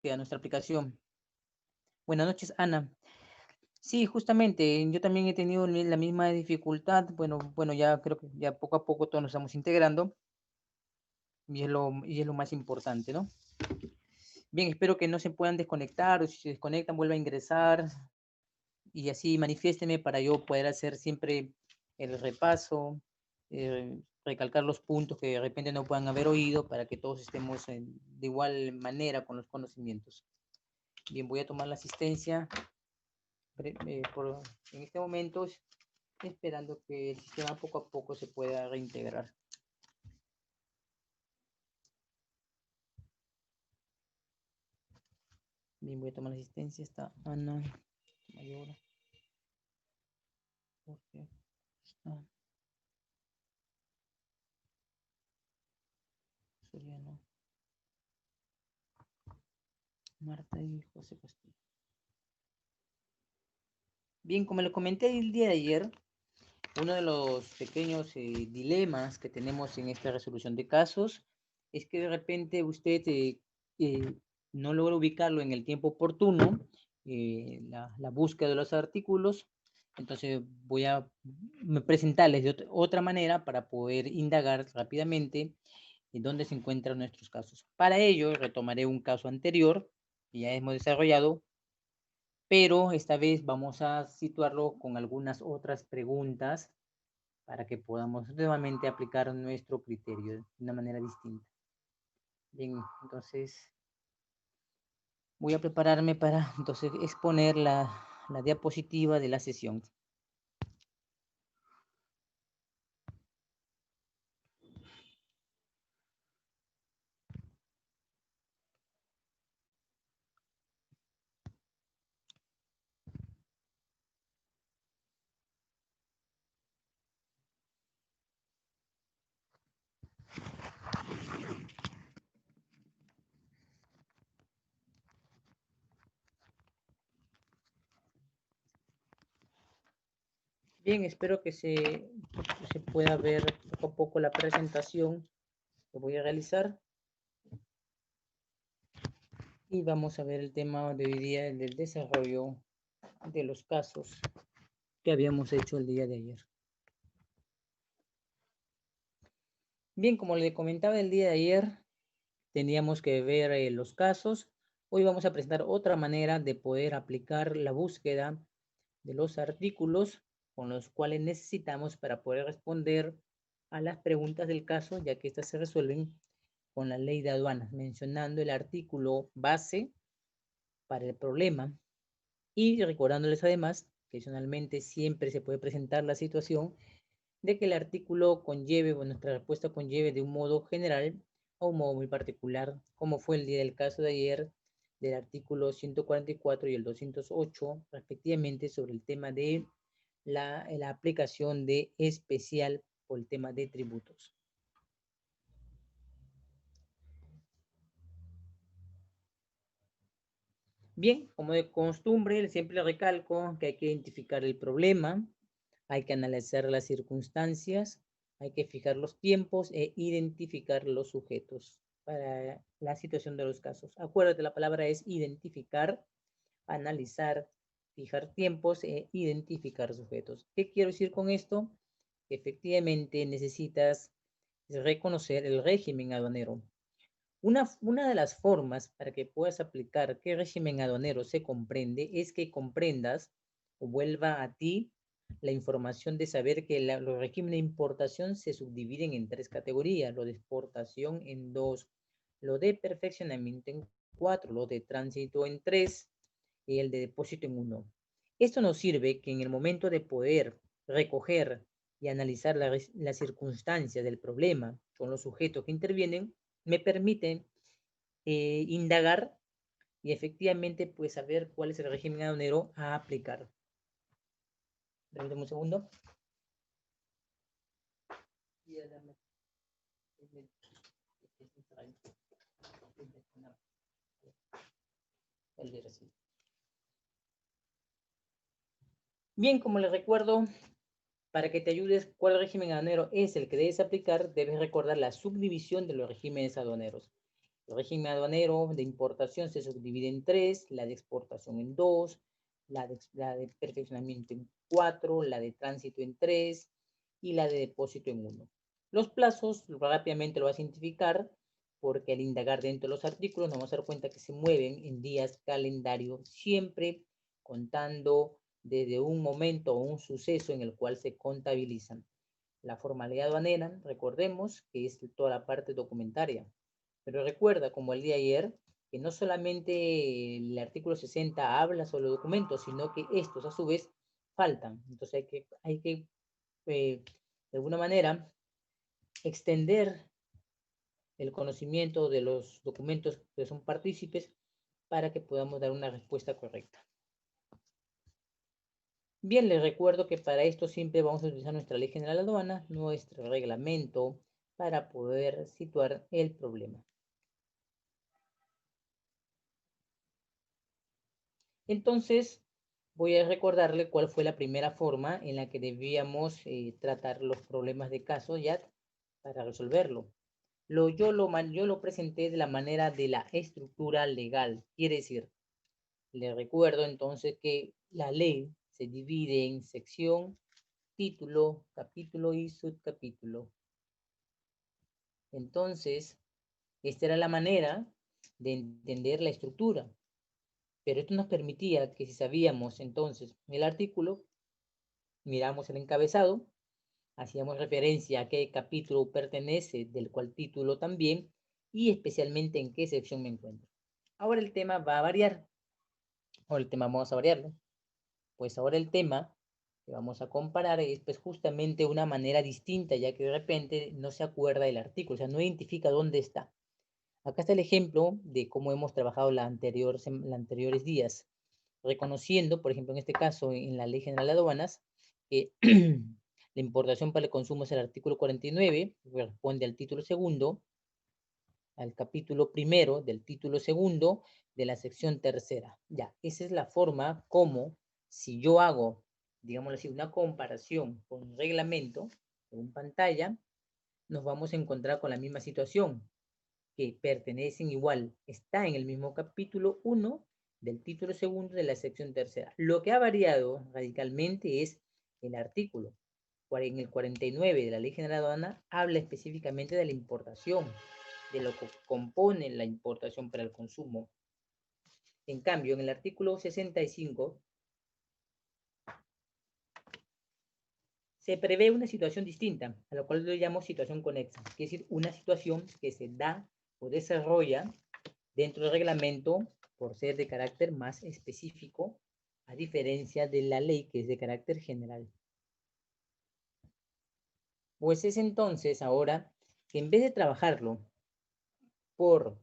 a nuestra aplicación. Buenas noches, Ana. Sí, justamente, yo también he tenido la misma dificultad. Bueno, ya creo que ya poco a poco todos nos estamos integrando y es lo más importante, ¿no? Bien, espero que no se puedan desconectar o si se desconectan, vuelva a ingresar y así manifiésteme para yo poder hacer siempre el repaso, recalcar los puntos que de repente no puedan haber oído para que todos estemos de igual manera con los conocimientos. Bien, voy a tomar la asistencia en este momento, esperando que el sistema poco a poco se pueda reintegrar. Bien, voy a tomar la asistencia. Está Ana Mayor. Jorge. Soriano. Marta y José Castillo. Bien, como le comenté el día de ayer, uno de los pequeños dilemas que tenemos en esta resolución de casos es que de repente usted no logra ubicarlo en el tiempo oportuno, la búsqueda de los artículos. Entonces voy a presentarles de otra manera para poder indagar rápidamente en dónde se encuentran nuestros casos. Para ello retomaré un caso anterior que ya hemos desarrollado, pero esta vez vamos a situarlo con algunas otras preguntas para que podamos nuevamente aplicar nuestro criterio de una manera distinta. Bien, entonces voy a prepararme para entonces exponer la diapositiva de la sesión. Bien, espero que se pueda ver poco a poco la presentación que voy a realizar. Y vamos a ver el tema de hoy día del desarrollo de los casos que habíamos hecho el día de ayer. Bien, como le comentaba el día de ayer, teníamos que ver los casos. Hoy vamos a presentar otra manera de poder aplicar la búsqueda de los artículos con los cuales necesitamos para poder responder a las preguntas del caso, ya que estas se resuelven con la ley de aduanas, mencionando el artículo base para el problema y recordándoles además que adicionalmente siempre se puede presentar la situación de que el artículo conlleve o nuestra respuesta conlleve de un modo general a un modo muy particular, como fue el día del caso de ayer del artículo 144 y el 208, respectivamente, sobre el tema de la aplicación de especial por el tema de tributos. Bien, como de costumbre, siempre recalco que hay que identificar el problema, hay que analizar las circunstancias, hay que fijar los tiempos e identificar los sujetos para la situación de los casos. Acuérdate, la palabra es identificar, analizar, fijar tiempos e identificar sujetos. ¿Qué quiero decir con esto? Que efectivamente necesitas reconocer el régimen aduanero. Una de las formas para que puedas aplicar qué régimen aduanero se comprende es que comprendas o vuelva a ti la información de saber que los regímenes de importación se subdividen en tres categorías, lo de exportación en dos, lo de perfeccionamiento en cuatro, lo de tránsito en tres y el de depósito en uno. Esto nos sirve que en el momento de poder recoger y analizar las circunstancias del problema con los sujetos que intervienen, me permiten indagar y efectivamente pues saber cuál es el régimen aduanero a aplicar. Permítame un segundo. Bien, como les recuerdo, para que te ayudes cuál régimen aduanero es el que debes aplicar, debes recordar la subdivisión de los regímenes aduaneros. El régimen aduanero de importación se subdivide en 3, la de exportación en 2, la de perfeccionamiento en 4, la de tránsito en 3 y la de depósito en 1. Los plazos rápidamente lo vas a identificar porque al indagar dentro de los artículos nos vamos a dar cuenta que se mueven en días calendario, siempre contando desde un momento o un suceso en el cual se contabilizan. La formalidad aduanera, recordemos que es toda la parte documentaria. Pero recuerda, como el día de ayer, que no solamente el artículo 60 habla sobre los documentos, sino que estos a su vez faltan. Entonces hay que de alguna manera, extender el conocimiento de los documentos que son partícipes para que podamos dar una respuesta correcta. Bien, les recuerdo que para esto siempre vamos a utilizar nuestra Ley General de Aduanas, nuestro reglamento, para poder situar el problema. Entonces, voy a recordarle cuál fue la primera forma en la que debíamos tratar los problemas de caso ya para resolverlo. Yo lo presenté de la manera de la estructura legal. Quiere decir, le recuerdo entonces que la ley se divide en sección, título, capítulo y subcapítulo. Entonces, esta era la manera de entender la estructura. Pero esto nos permitía que si sabíamos entonces el artículo, miramos el encabezado, hacíamos referencia a qué capítulo pertenece, del cual título también, y especialmente en qué sección me encuentro. Ahora el tema va a variar. Ahora el tema vamos a variarlo. Pues ahora el tema que vamos a comparar es pues justamente una manera distinta, ya que de repente no se acuerda del artículo, o sea, no identifica dónde está. Acá está el ejemplo de cómo hemos trabajado los anteriores días, reconociendo, por ejemplo, en este caso, en la Ley General de Aduanas, que la importación para el consumo es el artículo 49, que corresponde al título segundo, al capítulo primero del título segundo de la sección tercera. Ya, esa es la forma como, si yo hago, digámoslo así, una comparación con un reglamento en pantalla, nos vamos a encontrar con la misma situación, que pertenecen igual, está en el mismo capítulo 1 del título segundo de la sección tercera. Lo que ha variado radicalmente es el artículo. En el 49 de la Ley General de Aduana habla específicamente de la importación, de lo que compone la importación para el consumo. En cambio, en el artículo 65 se prevé una situación distinta, a lo cual yo llamo situación conexa, que es decir, una situación que se da o desarrolla dentro del reglamento por ser de carácter más específico, a diferencia de la ley que es de carácter general. Pues es entonces ahora que en vez de trabajarlo por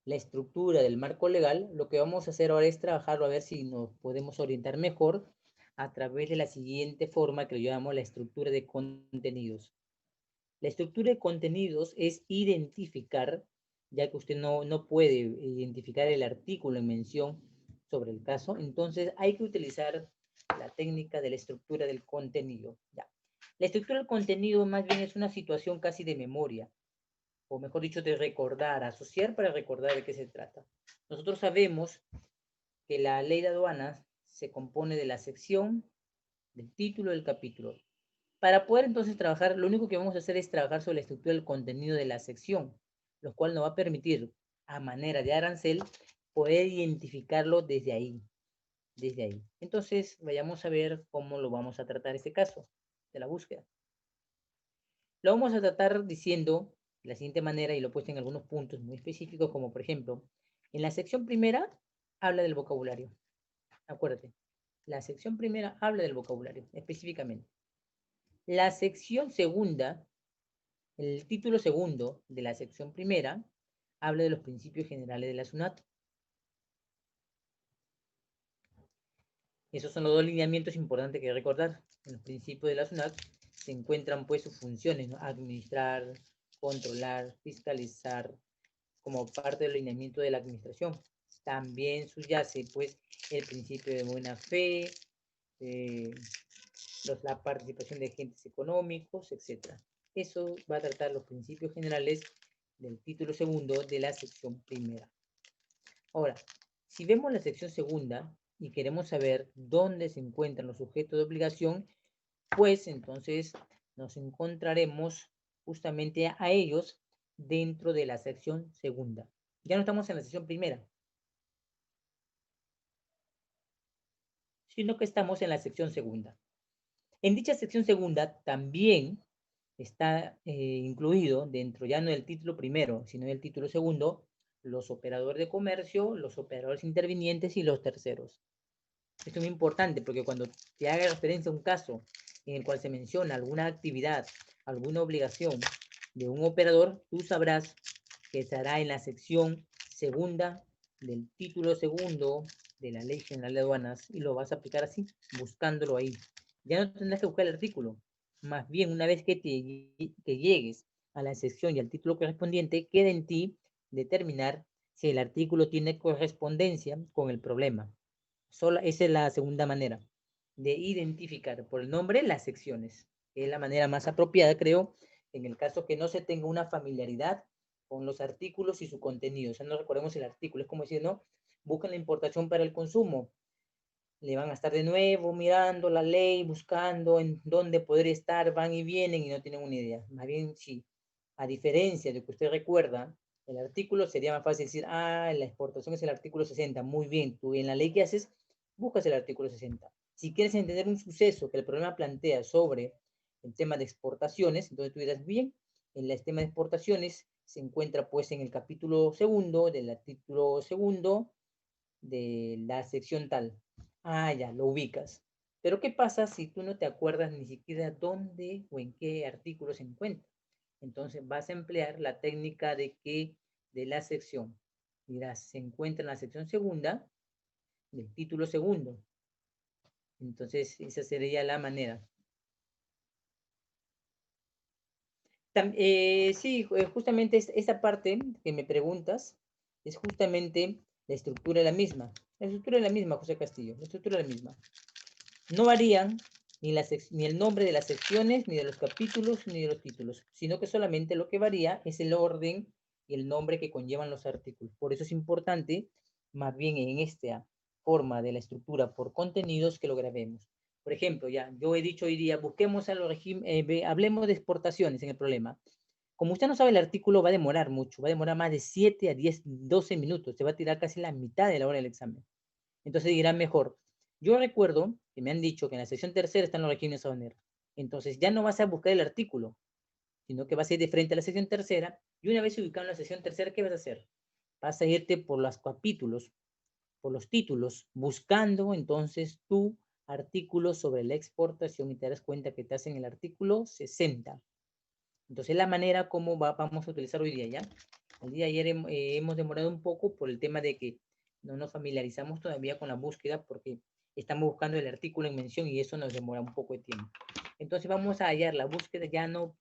la estructura del marco legal, lo que vamos a hacer ahora es trabajarlo a ver si nos podemos orientar mejor a través de la siguiente forma que lo llamamos la estructura de contenidos. La estructura de contenidos es identificar, ya que usted no puede identificar el artículo en mención sobre el caso, entonces hay que utilizar la técnica de la estructura del contenido. Ya. La estructura del contenido más bien es una situación casi de memoria, o mejor dicho, de recordar, asociar para recordar de qué se trata. Nosotros sabemos que la ley de aduanas se compone de la sección, del título del capítulo. Para poder entonces trabajar, lo único que vamos a hacer es trabajar sobre la estructura del contenido de la sección, lo cual nos va a permitir, a manera de arancel, poder identificarlo desde ahí. Entonces, vayamos a ver cómo lo vamos a tratar este caso de la búsqueda. Lo vamos a tratar diciendo de la siguiente manera, y lo he puesto en algunos puntos muy específicos, como por ejemplo, en la sección primera habla del vocabulario. Acuérdate, la sección primera habla del vocabulario, específicamente. La sección segunda, el título segundo de la sección primera, habla de los principios generales de la SUNAT. Esos son los dos lineamientos importantes que recordar. En los principios de la SUNAT se encuentran pues sus funciones, ¿no? Administrar, controlar, fiscalizar, como parte del lineamiento de la administración. También subyace pues el principio de buena fe, la participación de agentes económicos, etc. Eso va a tratar los principios generales del título segundo de la sección primera. Ahora, si vemos la sección segunda y queremos saber dónde se encuentran los sujetos de obligación, pues entonces nos encontraremos justamente a ellos dentro de la sección segunda. Ya no estamos en la sección primera, sino que estamos en la sección segunda. En dicha sección segunda también está incluido dentro ya no del título primero, sino del título segundo, los operadores de comercio, los operadores intervinientes y los terceros. Esto es muy importante porque cuando te haga referencia a un caso en el cual se menciona alguna actividad, alguna obligación de un operador, tú sabrás que estará en la sección segunda del título segundo de la Ley General de Aduanas y lo vas a aplicar así, buscándolo ahí. Ya no tendrás que buscar el artículo. Más bien, una vez que llegues a la sección y al título correspondiente, queda en ti determinar si el artículo tiene correspondencia con el problema. Esa es la segunda manera de identificar por el nombre las secciones. Es la manera más apropiada, creo, en el caso que no se tenga una familiaridad con los artículos y su contenido. O sea, no recordemos el artículo. Es como decir, ¿no? Buscan la importación para el consumo. Le van a estar de nuevo mirando la ley, buscando en dónde poder estar, van y vienen y no tienen una idea. Más bien, sí, a diferencia de que usted recuerda, el artículo sería más fácil decir, la exportación es el artículo 60. Muy bien, tú en la ley que haces, buscas el artículo 60. Si quieres entender un suceso que el problema plantea sobre el tema de exportaciones, entonces tú dirás, bien, en el tema de exportaciones se encuentra pues en el capítulo segundo del artículo segundo de la sección tal. Ya, lo ubicas. Pero ¿qué pasa si tú no te acuerdas ni siquiera dónde o en qué artículo se encuentra? Entonces vas a emplear la técnica de la sección. Dirás, se encuentra en la sección segunda del título segundo. Entonces esa sería la manera. Sí, justamente esa parte que me preguntas es justamente la estructura de la misma. La estructura es la misma, José Castillo. La estructura es la misma. No varían ni el nombre de las secciones, ni de los capítulos, ni de los títulos, sino que solamente lo que varía es el orden y el nombre que conllevan los artículos. Por eso es importante, más bien en esta forma de la estructura por contenidos, que lo grabemos. Por ejemplo, ya, yo he dicho hoy día, busquemos al régimen, hablemos de exportaciones en el problema. Como usted no sabe el artículo, va a demorar mucho, va a demorar más de 7 a 10, 12 minutos, se va a tirar casi la mitad de la hora del examen. Entonces dirán mejor, yo recuerdo que me han dicho que en la sección tercera están los regímenes aduaneros. Entonces ya no vas a buscar el artículo, sino que vas a ir de frente a la sección tercera y una vez ubicado en la sección tercera, ¿qué vas a hacer? Vas a irte por los capítulos, por los títulos, buscando entonces tu artículo sobre la exportación y te das cuenta que estás en el artículo 60. Entonces la manera como vamos a utilizar hoy día, ¿ya? El día de ayer hemos demorado un poco por el tema de que no nos familiarizamos todavía con la búsqueda porque estamos buscando el artículo en mención y eso nos demora un poco de tiempo. Entonces vamos a hallar la búsqueda ya no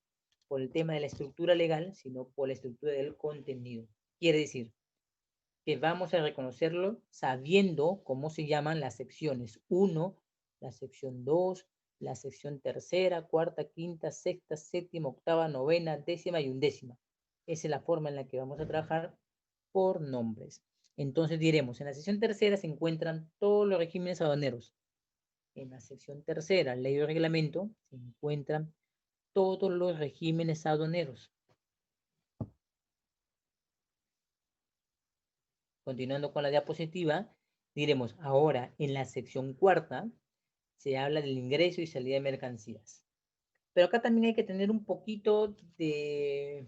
por el tema de la estructura legal, sino por la estructura del contenido. Quiere decir que vamos a reconocerlo sabiendo cómo se llaman las secciones 1, la sección 2, la sección tercera, cuarta, quinta, sexta, séptima, octava, novena, décima y undécima. Esa es la forma en la que vamos a trabajar por nombres. Entonces diremos, en la sección tercera se encuentran todos los regímenes aduaneros. En la sección tercera, ley o reglamento, se encuentran todos los regímenes aduaneros. Continuando con la diapositiva, diremos, ahora en la sección cuarta se habla del ingreso y salida de mercancías. Pero acá también hay que tener un poquito de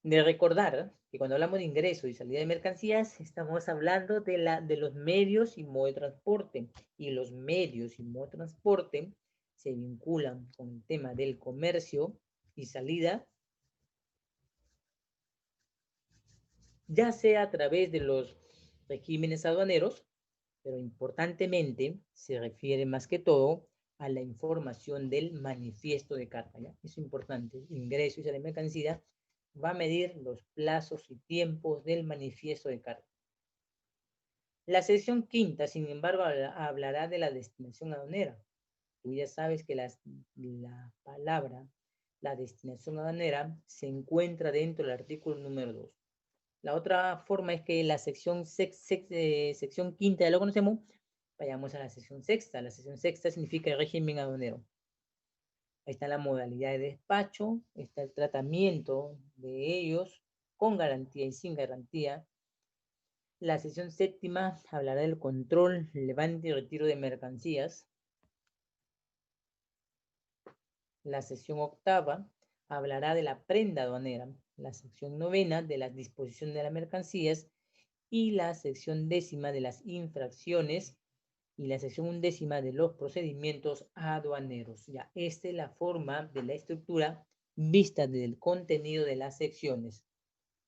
recordar que cuando hablamos de ingreso y salida de mercancías, estamos hablando de los medios y modo de transporte. Y los medios y modo de transporte se vinculan con el tema del comercio y salida, ya sea a través de los regímenes aduaneros, pero importantemente se refiere más que todo a la información del manifiesto de carga, ¿ya? Es importante, ingreso y salida de mercancía va a medir los plazos y tiempos del manifiesto de carga. La sección quinta, sin embargo, hablará de la destinación aduanera. Tú ya sabes que la palabra la destinación aduanera se encuentra dentro del artículo número 2. La otra forma es que la sección quinta ya lo conocemos, vayamos a la sección sexta. La sección sexta significa el régimen aduanero. Ahí está la modalidad de despacho, está el tratamiento de ellos con garantía y sin garantía. La sección séptima hablará del control, levante y retiro de mercancías. La sección octava hablará de la prenda aduanera. La sección novena de la disposición de las mercancías y la sección décima de las infracciones y la sección undécima de los procedimientos aduaneros. Ya, esta es la forma de la estructura vista del contenido de las secciones.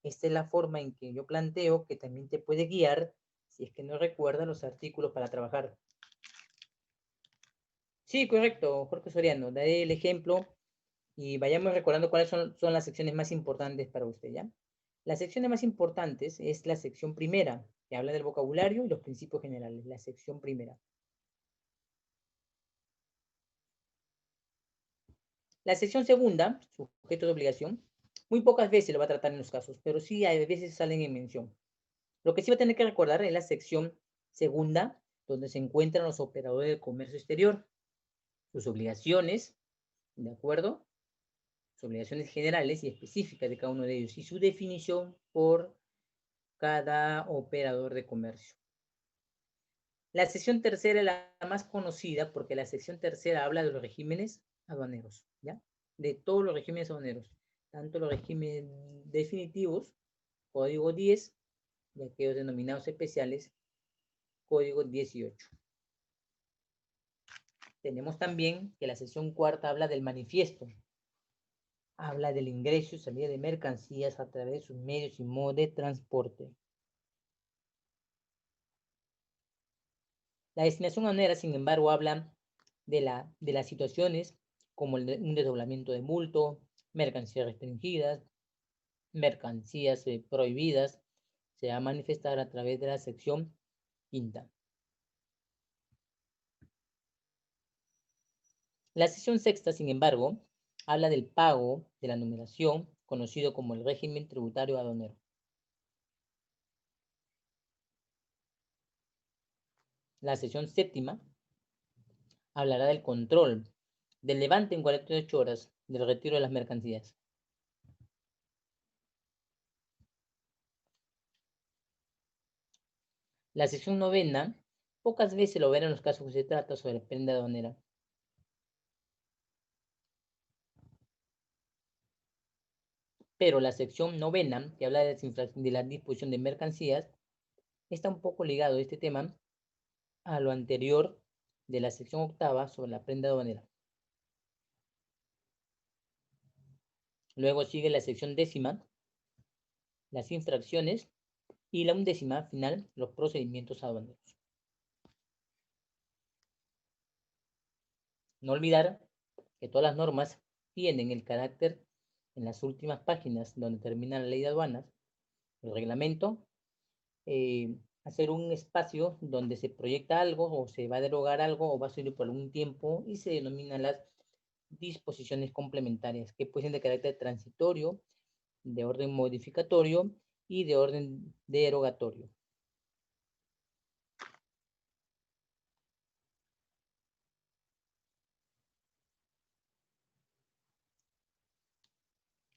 Esta es la forma en que yo planteo que también te puede guiar si es que no recuerdas los artículos para trabajar. Sí, correcto, Jorge Soriano. Daré el ejemplo y vayamos recordando cuáles son las secciones más importantes para usted, ¿ya? Las secciones más importantes es la sección primera, que habla del vocabulario y los principios generales. La sección primera. La sección segunda, sujeto de obligación, muy pocas veces lo va a tratar en los casos, pero sí hay veces salen en mención. Lo que sí va a tener que recordar es la sección segunda, donde se encuentran los operadores de comercio exterior, sus obligaciones, ¿de acuerdo? Sus obligaciones generales y específicas de cada uno de ellos y su definición por cada operador de comercio. La sección tercera es la más conocida porque la sección tercera habla de los regímenes aduaneros, ¿ya? De todos los regímenes aduaneros, tanto los regímenes definitivos, código 10, y aquellos denominados especiales, código 18. Tenemos también que la sección cuarta habla del manifiesto, habla del ingreso y salida de mercancías a través de sus medios y modos de transporte. La destinación aduanera, sin embargo, habla de las situaciones como un desdoblamiento de multo, mercancías restringidas, mercancías prohibidas, se va a manifestar a través de la sección quinta. La sección sexta, sin embargo, habla del pago de la numeración, conocido como el régimen tributario aduanero. La sección séptima hablará del control, del levante en 48 horas, del retiro de las mercancías. La sección novena, pocas veces lo verán en los casos que se trata sobre prenda aduanera. Pero la sección novena, que habla de la disposición de mercancías, está un poco ligado a este tema a lo anterior de la sección octava sobre la prenda aduanera. Luego sigue la sección décima, las infracciones, y la undécima final, los procedimientos aduaneros. No olvidar que todas las normas tienen el carácter en las últimas páginas donde termina la ley de aduanas, el reglamento, hacer un espacio donde se proyecta algo o se va a derogar algo o va a salir por algún tiempo y se denominan las disposiciones complementarias que pueden ser de carácter transitorio, de orden modificatorio y de orden derogatorio.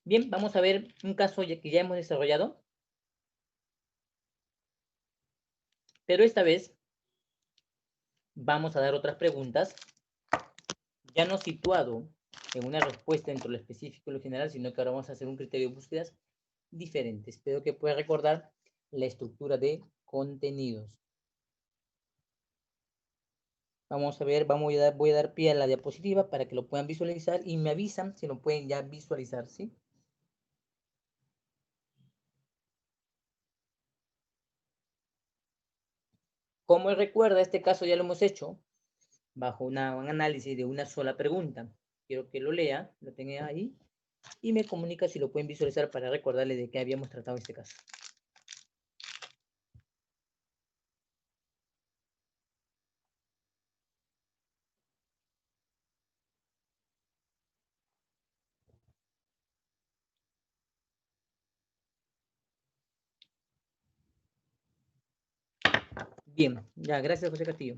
Bien, vamos a ver un caso que ya hemos desarrollado, pero esta vez vamos a dar otras preguntas, ya no situado en una respuesta entre lo específico y lo general, sino que ahora vamos a hacer un criterio de búsquedas diferente. Espero que pueda recordar la estructura de contenidos. Vamos a ver, voy a dar pie a la diapositiva para que lo puedan visualizar y me avisan si lo pueden ya visualizar, ¿sí? Como recuerda, este caso ya lo hemos hecho bajo un análisis de una sola pregunta. Quiero que lo lea, lo tenga ahí, y me comunica si lo pueden visualizar para recordarle de qué habíamos tratado este caso. Bien, ya, gracias, José Castillo.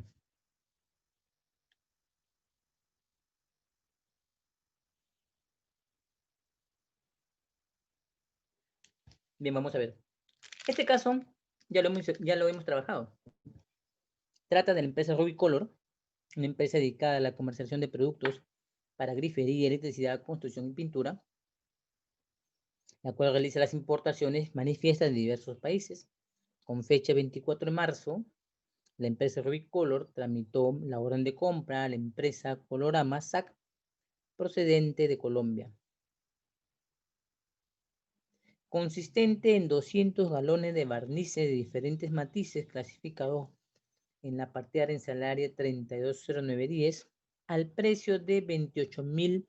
Bien, vamos a ver. Este caso ya lo hemos trabajado. Trata de la empresa Rubicolor, una empresa dedicada a la comercialización de productos para grifería, electricidad, construcción y pintura, la cual realiza las importaciones manifiestas de diversos países. Con fecha 24 de marzo, la empresa Rubicolor tramitó la orden de compra a la empresa Colorama SAC, procedente de Colombia, consistente en 200 galones de barnices de diferentes matices clasificados en la partida arancelaria 320910 al precio de 28.000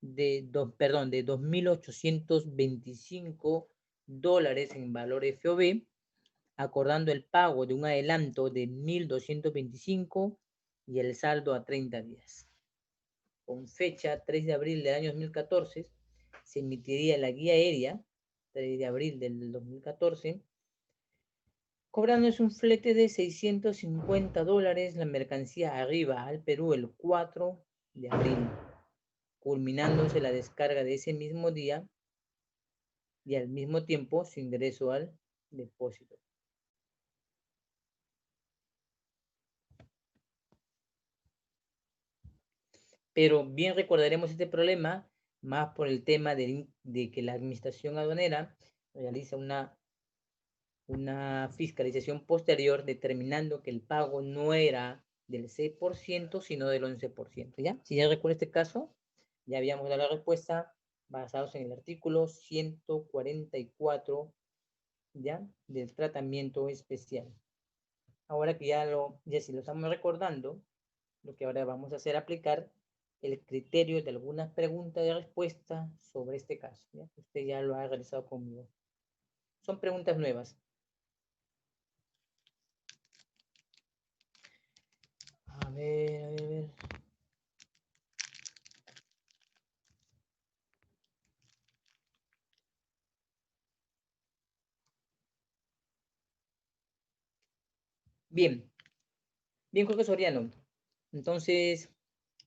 de 2.825 dólares en valor FOB, acordando el pago de un adelanto de 1.225 y el saldo a 30 días. Con fecha 3 de abril del año 2014, se emitiría la guía aérea 3 de abril del 2014, cobrándose un flete de 650 dólares. La mercancía arriba al Perú el 4 de abril, culminándose la descarga de ese mismo día y al mismo tiempo su ingreso al depósito. Pero bien recordaremos este problema más por el tema de que la administración aduanera realiza una fiscalización posterior determinando que el pago no era del 6%, sino del 11%. ¿Ya? Si ya recuerda este caso, ya habíamos dado la respuesta basados en el artículo 144, ¿ya? Del tratamiento especial. Ahora que ya si lo estamos recordando, lo que ahora vamos a hacer es aplicar el criterio de algunas preguntas de respuesta sobre este caso. ¿Ya? Usted ya lo ha realizado conmigo. Son preguntas nuevas. A ver, a ver, a ver. Bien, bien, Jorge Soriano. Entonces,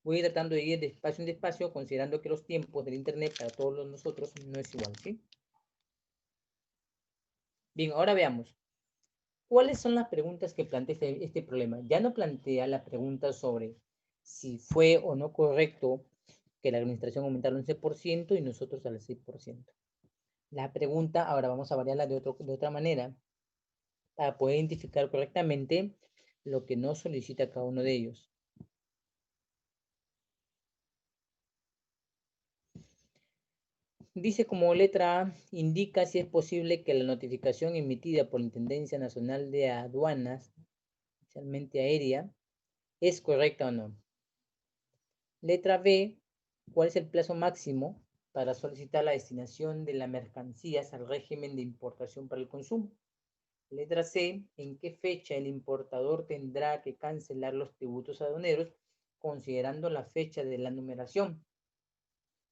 voy a ir tratando de ir despacio en despacio, considerando que los tiempos del Internet para todos nosotros no es igual, ¿sí? Bien, ahora veamos. ¿Cuáles son las preguntas que plantea este problema? Ya no plantea la pregunta sobre si fue o no correcto que la administración aumentara al 11% y nosotros al 6%. La pregunta, ahora vamos a variarla de otra manera, para poder identificar correctamente lo que nos solicita cada uno de ellos. Dice como letra A, indica si es posible que la notificación emitida por la Intendencia Nacional de Aduanas, especialmente aérea, es correcta o no. Letra B, ¿cuál es el plazo máximo para solicitar la destinación de las mercancías al régimen de importación para el consumo? Letra C, ¿en qué fecha el importador tendrá que cancelar los tributos aduaneros considerando la fecha de la numeración?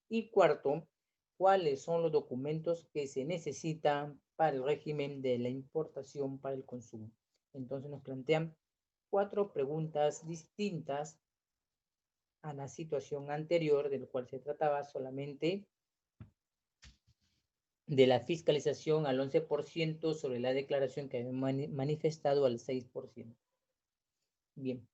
Y cuarto, ¿cuáles son los documentos que se necesitan para el régimen de la importación para el consumo? Entonces nos plantean 4 preguntas distintas a la situación anterior, del cual se trataba solamente de la fiscalización al 11% sobre la declaración que había manifestado al 6%. Bien,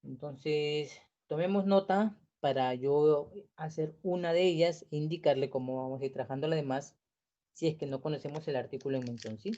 entonces tomemos nota para yo hacer una de ellas e indicarle cómo vamos a ir trabajando la demás si es que no conocemos el artículo en mención, ¿sí?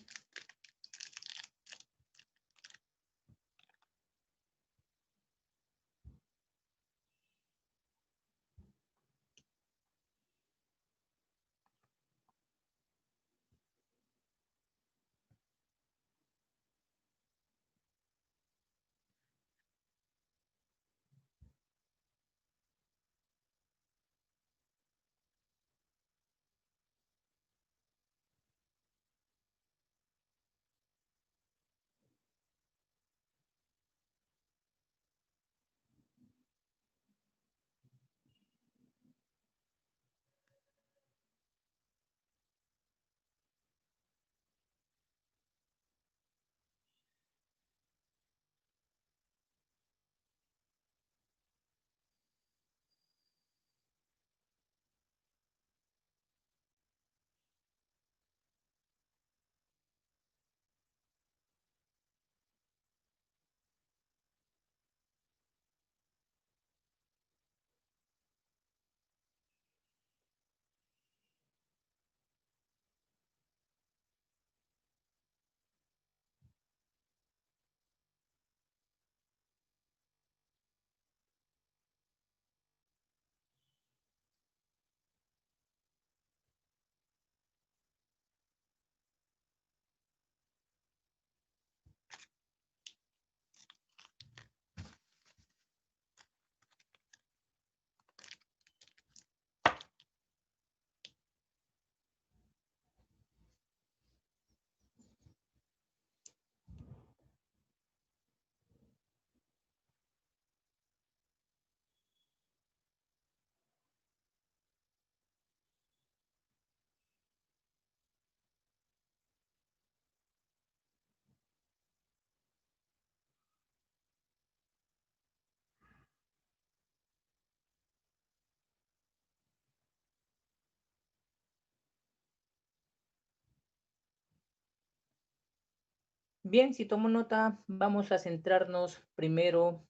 Bien, si tomo nota, vamos a centrarnos primero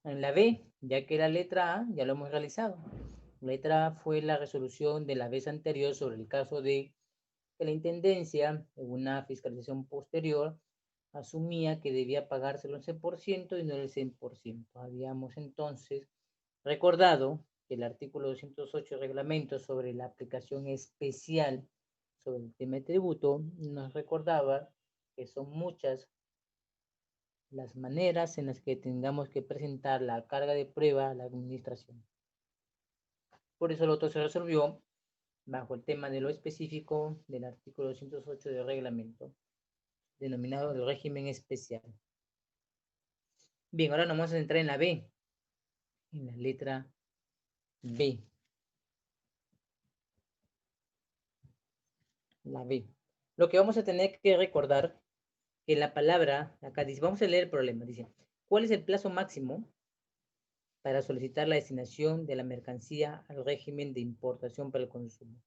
en la B, ya que la letra A ya lo hemos realizado. La letra A fue la resolución de la vez anterior sobre el caso de que la Intendencia, en una fiscalización posterior, asumía que debía pagarse el 11% y no el 100%. Habíamos entonces recordado que el artículo 208 del reglamento sobre la aplicación especial sobre el tema de tributo nos recordaba que son muchas las maneras en las que tengamos que presentar la carga de prueba a la administración. Por eso el otro se resolvió bajo el tema de lo específico del artículo 208 del reglamento, denominado el régimen especial. Bien, ahora nos vamos a centrar en la B, en la letra B. La B. Lo que vamos a tener que recordar que la palabra, acá dice, vamos a leer el problema, dice, ¿cuál es el plazo máximo para solicitar la destinación de la mercancía al régimen de importación para el consumo?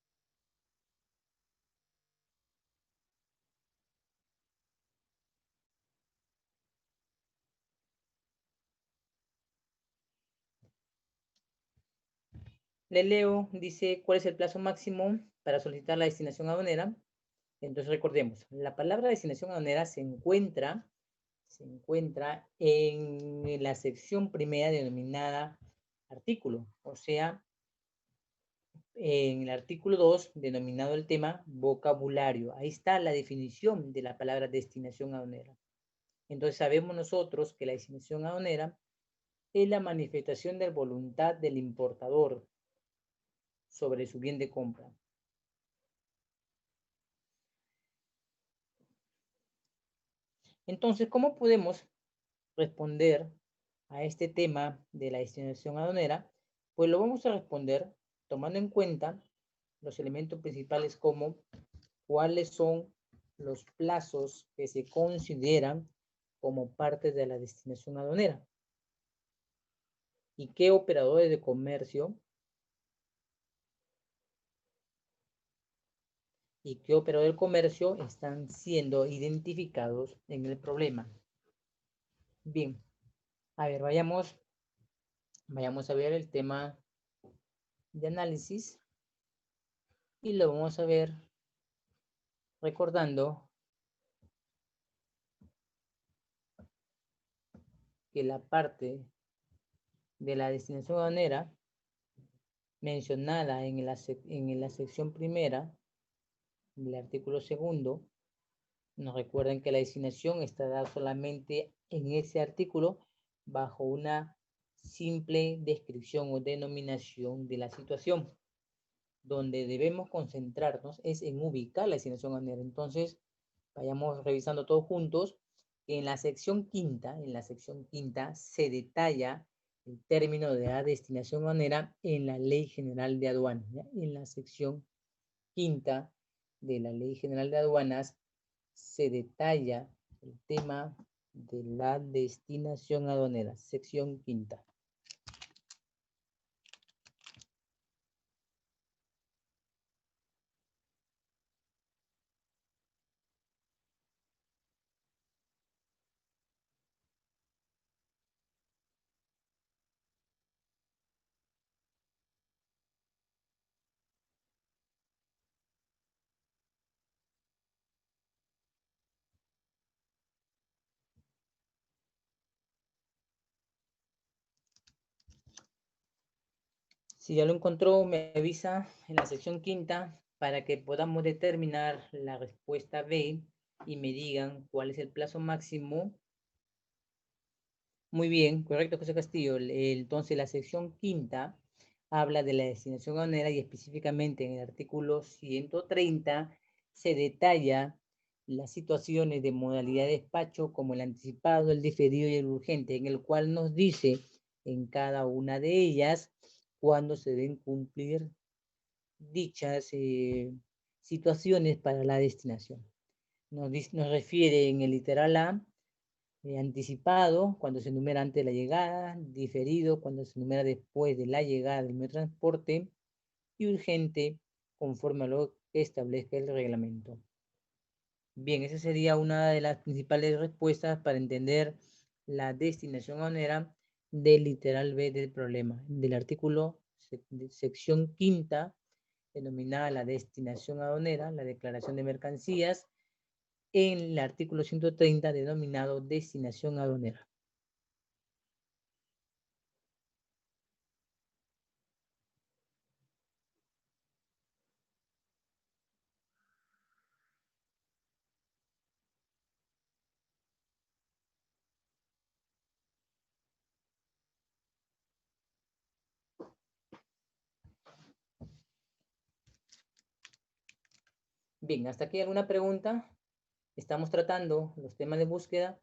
Le leo, dice, ¿cuál es el plazo máximo para solicitar la destinación aduanera? Entonces recordemos, la palabra destinación aduanera se encuentra en la sección primera denominada artículo, o sea, en el artículo 2 denominado el tema vocabulario. Ahí está la definición de la palabra destinación aduanera. Entonces sabemos nosotros que la destinación aduanera es la manifestación de voluntad del importador sobre su bien de compra. Entonces, ¿cómo podemos responder a este tema de la destinación aduanera? Pues lo vamos a responder tomando en cuenta los elementos principales como cuáles son los plazos que se consideran como parte de la destinación aduanera y qué operadores de comercio están siendo identificados en el problema. Bien, a ver, vayamos a ver el tema de análisis y lo vamos a ver recordando que la parte de la destinación aduanera mencionada en la sección primera del artículo segundo, nos recuerdan que la designación está dada solamente en ese artículo bajo una simple descripción o denominación de la situación. Donde debemos concentrarnos es en ubicar la designación aduanera. Entonces, vayamos revisando todos juntos. En la sección quinta se detalla el término de la destinación aduanera en la Ley General de Aduanas. ¿Ya? En la sección quinta de la Ley General de Aduanas se detalla el tema de la destinación aduanera, sección quinta. Si ya lo encontró, me avisa en la sección quinta para que podamos determinar la respuesta B y me digan cuál es el plazo máximo. Muy bien, correcto, José Castillo. Entonces, la sección quinta habla de la destinación aduanera y específicamente en el artículo 130 se detalla las situaciones de modalidad de despacho como el anticipado, el diferido y el urgente, en el cual nos dice en cada una de ellas cuándo se deben cumplir dichas situaciones para la destinación. Nos refiere en el literal A anticipado cuando se enumera antes de la llegada, diferido cuando se enumera después de la llegada del medio de transporte y urgente conforme a lo que establezca el reglamento. Bien, esa sería una de las principales respuestas para entender la destinación aduanera del literal B del problema, del artículo de sección quinta, denominada la destinación aduanera, la declaración de mercancías, en el artículo 130, denominado destinación aduanera. Bien, hasta aquí alguna pregunta. Estamos tratando los temas de búsqueda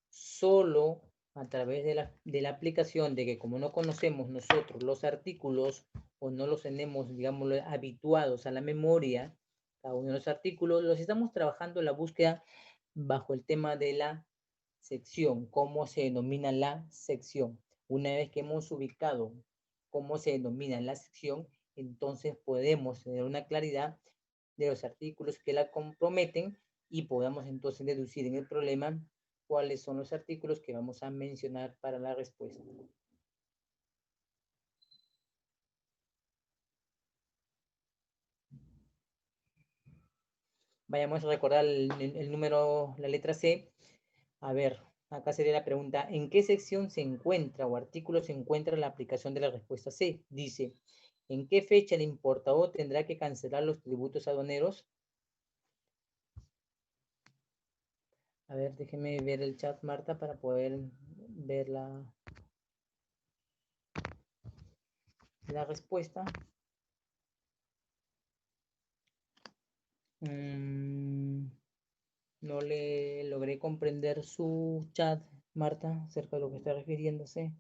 solo a través de la aplicación de que como no conocemos nosotros los artículos o no los tenemos, digamos, habituados a la memoria, cada uno de los artículos, los estamos trabajando en la búsqueda bajo el tema de la sección, cómo se denomina la sección. Una vez que hemos ubicado cómo se denomina la sección, entonces podemos tener una claridad de los artículos que la comprometen y podamos entonces deducir en el problema cuáles son los artículos que vamos a mencionar para la respuesta. Vayamos a recordar el número, la letra C. A ver, acá sería la pregunta, ¿en qué sección se encuentra o artículo se encuentra la aplicación de la respuesta C? Dice, ¿en qué fecha el importador tendrá que cancelar los tributos aduaneros? A ver, déjeme ver el chat, Marta, para poder ver la respuesta. No le logré comprender su chat, Marta, acerca de lo que está refiriéndose.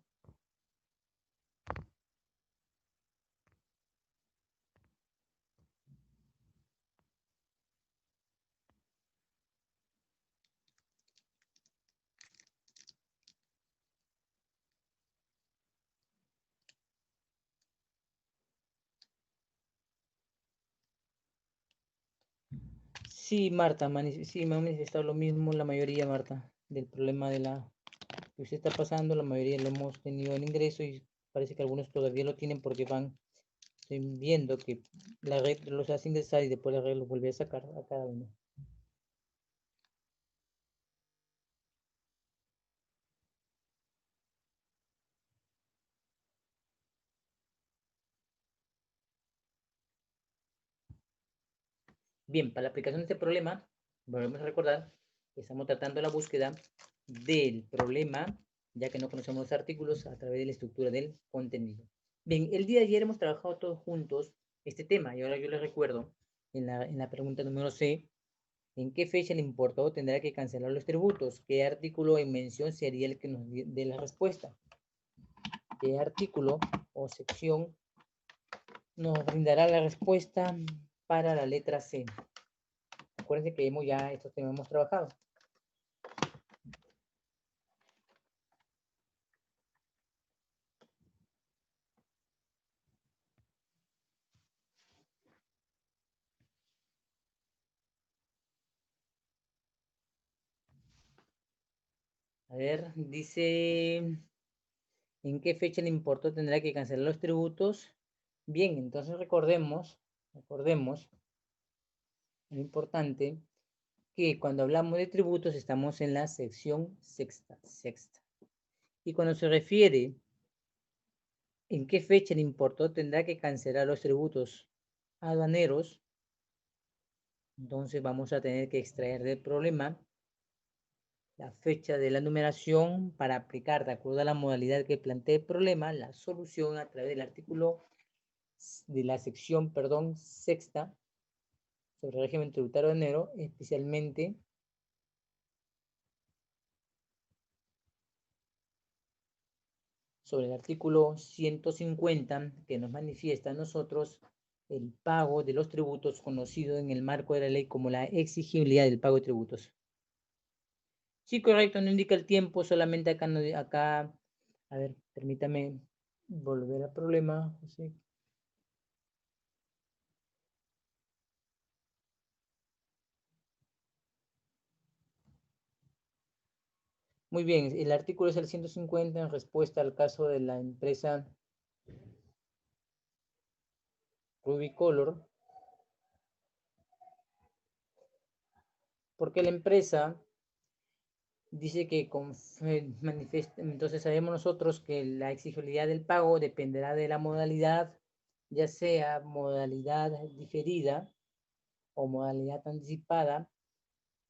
Sí, Marta, sí, me ha manifestado lo mismo la mayoría, Marta, del problema de la que usted está pasando. La mayoría lo hemos tenido en ingreso y parece que algunos todavía lo tienen porque estoy viendo que la red los hace ingresar y después la red los vuelve a sacar a cada uno. Bien, para la aplicación de este problema, volvemos a recordar que estamos tratando la búsqueda del problema, ya que no conocemos los artículos, a través de la estructura del contenido. Bien, el día de ayer hemos trabajado todos juntos este tema y ahora yo les recuerdo en la pregunta número C, ¿en qué fecha el importador tendrá que cancelar los tributos? ¿Qué artículo en mención sería el que nos dé la respuesta? ¿Qué artículo o sección nos brindará la respuesta para la letra C? Acuérdense que ya estos temas hemos trabajado. A ver, dice, ¿en qué fecha el importador tendrá que cancelar los tributos? Bien, entonces recordemos, lo importante, que cuando hablamos de tributos estamos en la sección sexta. Y cuando se refiere en qué fecha el importador tendrá que cancelar los tributos aduaneros, entonces vamos a tener que extraer del problema la fecha de la numeración para aplicar, de acuerdo a la modalidad que plantea el problema, la solución a través del artículo de la sección, perdón, sexta sobre el régimen tributario de enero, especialmente sobre el artículo 150, que nos manifiesta a nosotros el pago de los tributos conocido en el marco de la ley como la exigibilidad del pago de tributos. Sí, correcto, no indica el tiempo, solamente acá, acá, a ver, permítame volver al problema, José. Muy bien, el artículo es el 150 en respuesta al caso de la empresa Rubicolor, porque la empresa dice que manifiesta, entonces sabemos nosotros que la exigibilidad del pago dependerá de la modalidad, ya sea modalidad diferida o modalidad anticipada,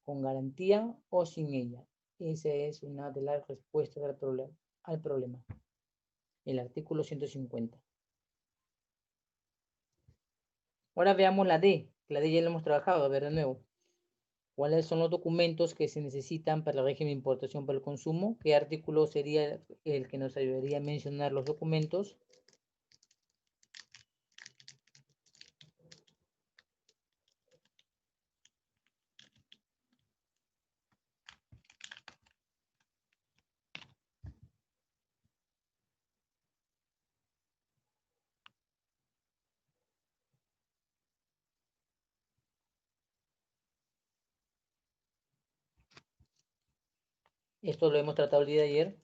con garantía o sin ella. Esa es una de las respuestas al problema. El artículo 150. Ahora veamos la D. La D ya la hemos trabajado, a ver de nuevo. ¿Cuáles son los documentos que se necesitan para el régimen de importación para el consumo? ¿Qué artículo sería el que nos ayudaría a mencionar los documentos? Esto lo hemos tratado el día de ayer.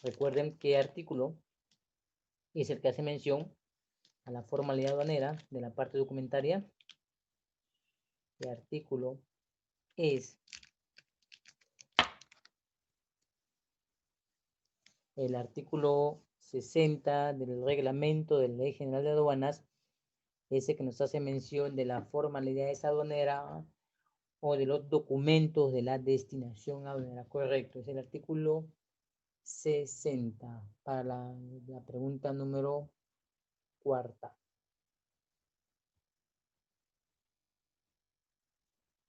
Recuerden qué artículo es el que hace mención a la formalidad aduanera de la parte documentaria. ¿Qué artículo es el artículo 60 del reglamento de la Ley General de Aduanas? Ese que nos hace mención de la formalidad aduanera o de los documentos de la destinación aduanera. Correcto, es el artículo 60 para la pregunta número cuarta.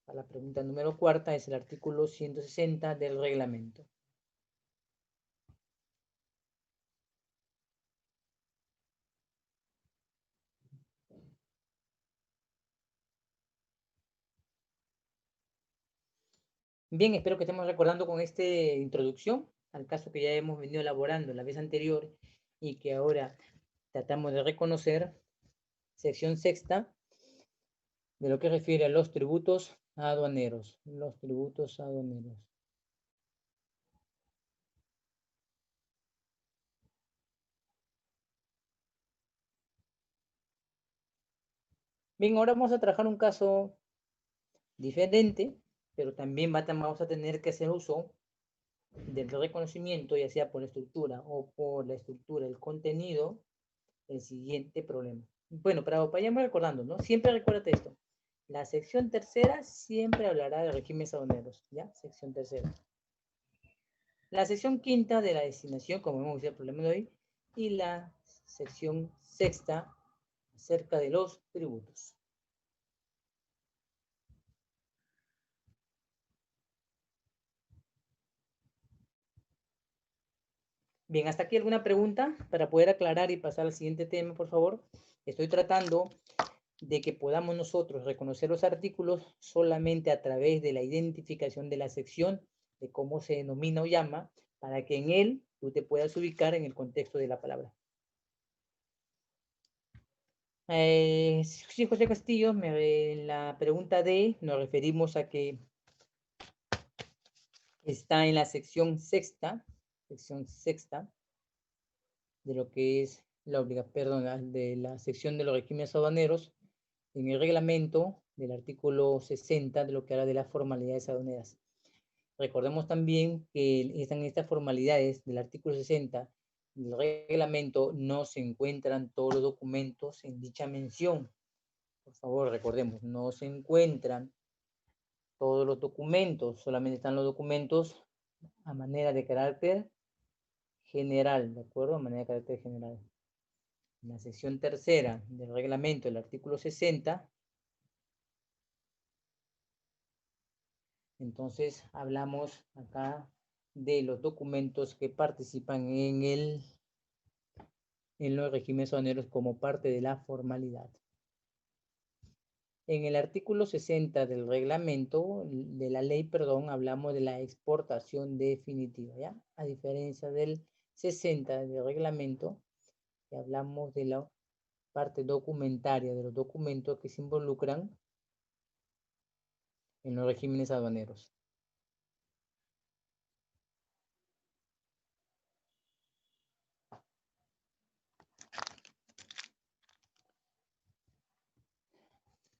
Para la pregunta número cuarta es el artículo 160 del reglamento. Bien, espero que estemos recordando con esta introducción al caso que ya hemos venido elaborando la vez anterior y que ahora tratamos de reconocer, sección sexta, de lo que refiere a los tributos aduaneros. Los tributos aduaneros. Bien, ahora vamos a trabajar un caso diferente, pero también vamos a tener que hacer uso del reconocimiento, ya sea por la estructura o por la estructura del contenido, el siguiente problema. Bueno, para vayamos recordando, ¿no? Siempre recuérdate esto. La sección tercera siempre hablará de regímenes aduaneros, ¿ya? Sección tercera. La sección quinta de la destinación, como hemos visto el problema de hoy, y la sección sexta acerca de los tributos. Bien, hasta aquí alguna pregunta para poder aclarar y pasar al siguiente tema, por favor. Estoy tratando de que podamos nosotros reconocer los artículos solamente a través de la identificación de la sección, de cómo se denomina o llama, para que en él tú te puedas ubicar en el contexto de la palabra. Sí, José Castillo, en la pregunta D nos referimos a que está en la sección sexta de lo que es de la sección de los regímenes aduaneros, en el reglamento del artículo 60 de lo que habla de las formalidades aduaneras. Recordemos también que están estas formalidades del artículo 60 del reglamento, no se encuentran todos los documentos en dicha mención. Por favor, recordemos, no se encuentran todos los documentos, solamente están los documentos a manera de carácter general, ¿de acuerdo? A manera de carácter general. En la sección tercera del reglamento, el artículo 60, entonces hablamos acá de los documentos que participan en los regímenes aduaneros como parte de la formalidad. En el artículo 60 del reglamento, de la ley, perdón, hablamos de la exportación definitiva, ¿ya? A diferencia del 60 del reglamento, que hablamos de la parte documentaria, de los documentos que se involucran en los regímenes aduaneros.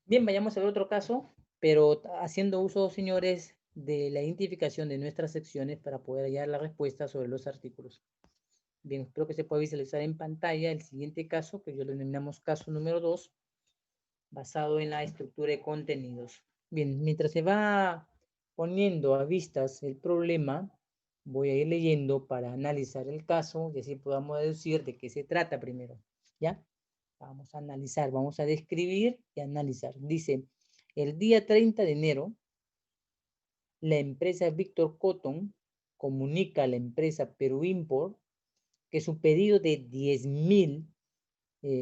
Bien, vayamos a ver otro caso, pero haciendo uso, señores, de la identificación de nuestras secciones para poder hallar la respuesta sobre los artículos. Bien, espero que se pueda visualizar en pantalla el siguiente caso, que yo lo denominamos caso número 2, basado en la estructura de contenidos. Bien, mientras se va poniendo a vistas el problema, voy a ir leyendo para analizar el caso y así podamos deducir de qué se trata primero, ¿ya? Vamos a analizar, vamos a describir y analizar. Dice, el día 30 de enero, la empresa Victor Cotton comunica a la empresa Perú Import que su pedido de 10.000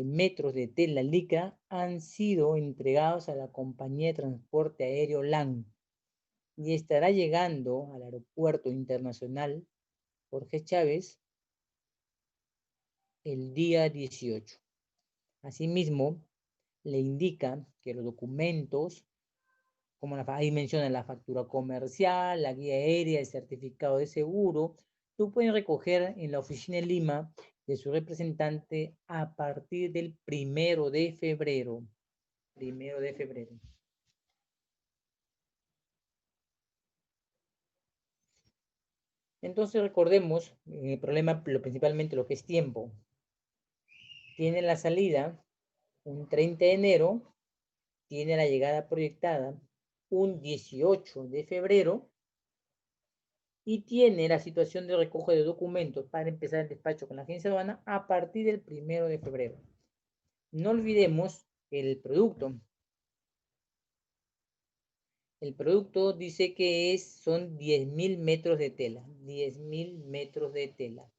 metros de tela licra han sido entregados a la compañía de transporte aéreo LAN y estará llegando al aeropuerto internacional Jorge Chávez el día 18. Asimismo, le indica que los documentos, como ahí menciona la factura comercial, la guía aérea, el certificado de seguro, lo pueden recoger en la oficina en Lima de su representante a partir del 1 de febrero. 1 de febrero. Entonces recordemos, el problema principalmente lo que es tiempo. Tiene la salida un 30 de enero, tiene la llegada proyectada un 18 de febrero y tiene la situación de recojo de documentos para empezar el despacho con la agencia de aduana a partir del 1 de febrero. No olvidemos el producto. El producto dice que son 10.000 metros de tela. 10.000 metros de tela.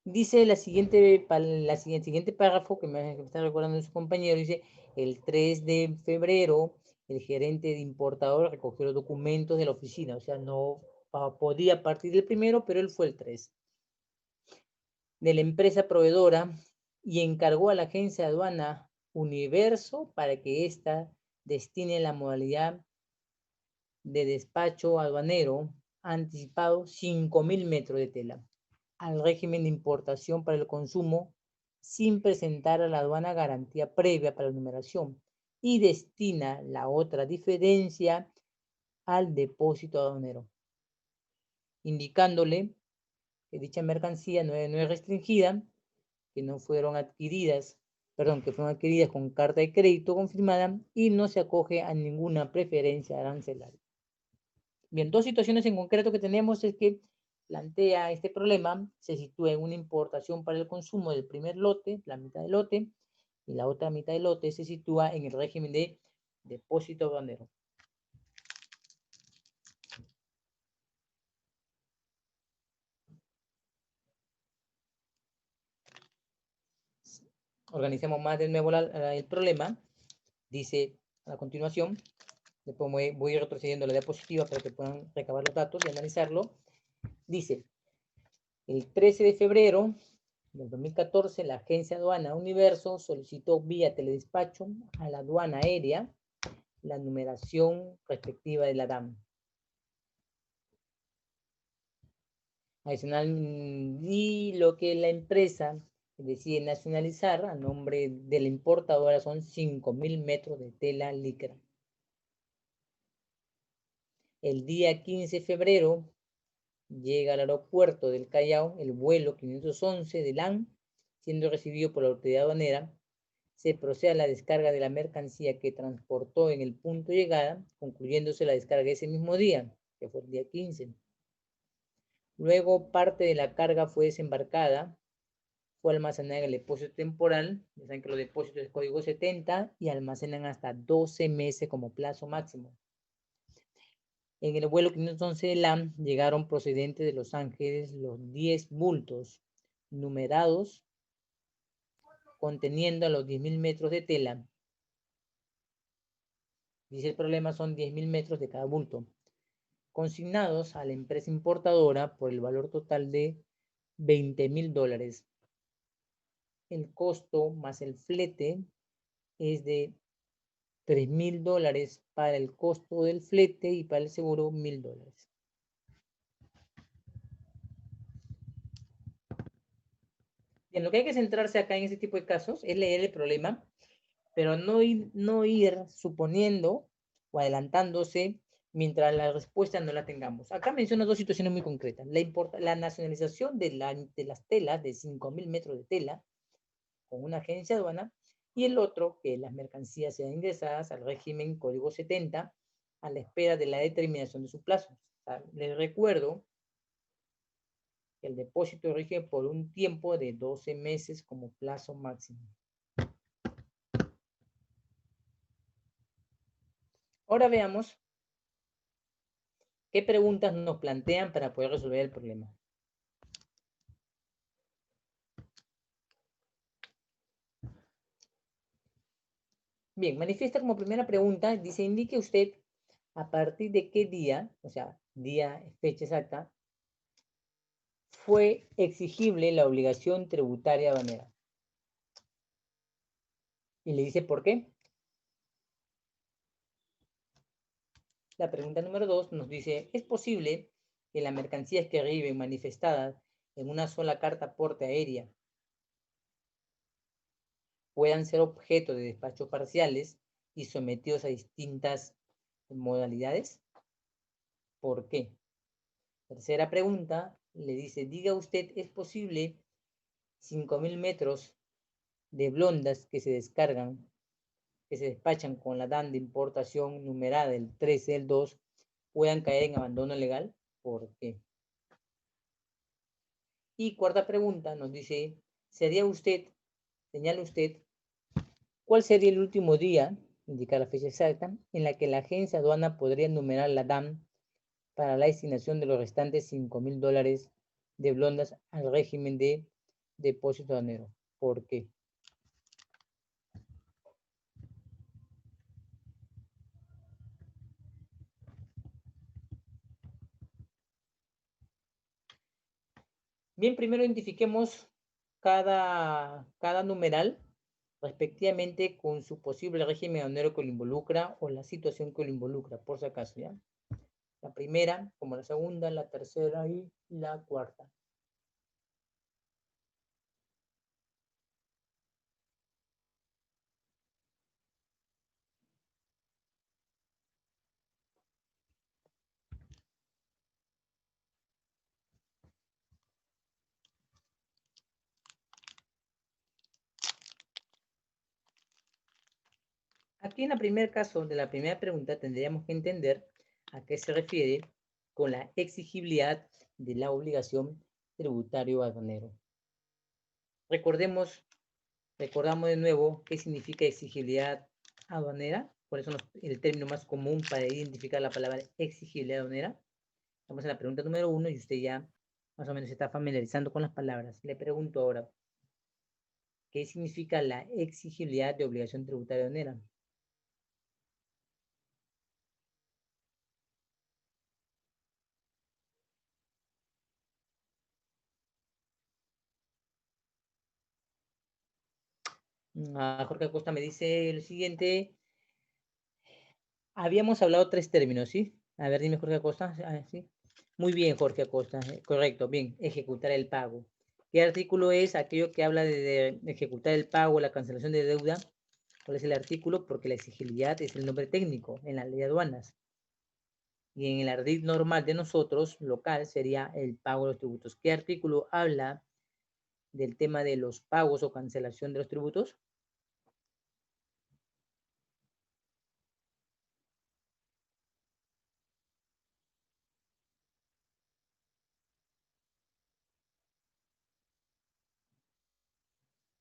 Dice siguiente párrafo que me está recordando su compañero, dice, el 3 de febrero el gerente de importador recogió los documentos de la oficina, o sea, no podía partir del 1, pero él fue el 3. De la empresa proveedora y encargó a la agencia de aduana Universo para que ésta destine la modalidad de despacho aduanero anticipado 5.000 metros de tela al régimen de importación para el consumo sin presentar a la aduana garantía previa para la numeración y destina la otra diferencia al depósito aduanero, indicándole que dicha mercancía no es restringida, que no fueron adquiridas, que fueron adquiridas con carta de crédito confirmada y no se acoge a ninguna preferencia arancelaria. Bien, dos situaciones en concreto que tenemos es que plantea este problema, se sitúa en una importación para el consumo del primer lote, la mitad del lote, y la otra mitad del lote se sitúa en el régimen de depósito aduanero. Organicemos más de nuevo el problema. Dice a continuación, después voy retrocediendo a la diapositiva para que puedan recabar los datos y analizarlo. Dice, el 13 de febrero del 2014, la agencia aduana Universo solicitó vía teledespacho a la aduana aérea la numeración respectiva de la DAM. Adicional, y lo que la empresa decide nacionalizar a nombre de la importadora son 5.000 metros de tela licra. El día 15 de febrero llega al aeropuerto del Callao el vuelo 511 de LAN, siendo recibido por la autoridad aduanera. Se procede a la descarga de la mercancía que transportó en el punto de llegada, concluyéndose la descarga ese mismo día, que fue el día 15. Luego, parte de la carga fue desembarcada, fue almacenada en el depósito temporal. Ya saben que los depósitos es código 70 y almacenan hasta 12 meses como plazo máximo. En el vuelo 511 de LAM llegaron procedentes de Los Ángeles los 10 bultos numerados conteniendo a los 10.000 metros de tela. Dice el problema son 10.000 metros de cada bulto, consignados a la empresa importadora por el valor total de $20.000. El costo más el flete es de $3.000 para el costo del flete y para el seguro $1.000. Bien, lo que hay que centrarse acá en este tipo de casos es leer el problema, pero no ir suponiendo o adelantándose mientras la respuesta no la tengamos. Acá menciona dos situaciones muy concretas. La nacionalización de las telas, de 5.000 metros de tela, con una agencia de aduana, y el otro, que las mercancías sean ingresadas al régimen Código 70 a la espera de la determinación de su plazo. O sea, les recuerdo que el depósito rige por un tiempo de 12 meses como plazo máximo. Ahora veamos qué preguntas nos plantean para poder resolver el problema. Bien, manifiesta como primera pregunta, dice, indique usted a partir de qué día, o sea, día, fecha exacta, fue exigible la obligación tributaria aduanera. Y le dice por qué. La pregunta número 2 nos dice, ¿es posible que las mercancías que arriben manifestadas en una sola carta porte aérea puedan ser objeto de despachos parciales y sometidos a distintas modalidades? ¿Por qué? Tercera pregunta, le dice, diga usted, ¿es posible 5.000 metros de blondas que se descargan, que se despachan con la DAN de importación numerada el 13 del 2, puedan caer en abandono legal? ¿Por qué? Y cuarta pregunta nos dice, señale usted, ¿cuál sería el último día, indicar la fecha exacta, en la que la agencia aduana podría numerar la DAM para la destinación de los restantes $5.000 de blondas al régimen de depósito aduanero? ¿Por qué? Bien, primero identifiquemos cada numeral respectivamente con su posible régimen aduanero que lo involucra o la situación que lo involucra, por si acaso, ¿ya? La primera, como la segunda, la tercera y la cuarta. Aquí en el primer caso de la primera pregunta tendríamos que entender a qué se refiere con la exigibilidad de la obligación tributario aduanero. Recordamos de nuevo qué significa exigibilidad aduanera. Por eso el término más común para identificar la palabra exigibilidad aduanera. Estamos en la pregunta número 1 y usted ya más o menos se está familiarizando con las palabras. Le pregunto ahora, ¿qué significa la exigibilidad de obligación tributaria aduanera? Jorge Acosta me dice lo siguiente. Habíamos hablado tres términos, ¿sí? A ver, dime, Jorge Acosta. ¿Sí? Muy bien, Jorge Acosta. Correcto, bien. Ejecutar el pago. ¿Qué artículo es aquello que habla de ejecutar el pago, la cancelación de deuda? ¿Cuál es el artículo? Porque la exigibilidad es el nombre técnico en la ley de aduanas. Y en el ardid normal de nosotros, local, sería el pago de los tributos. ¿Qué artículo habla del tema de los pagos o cancelación de los tributos?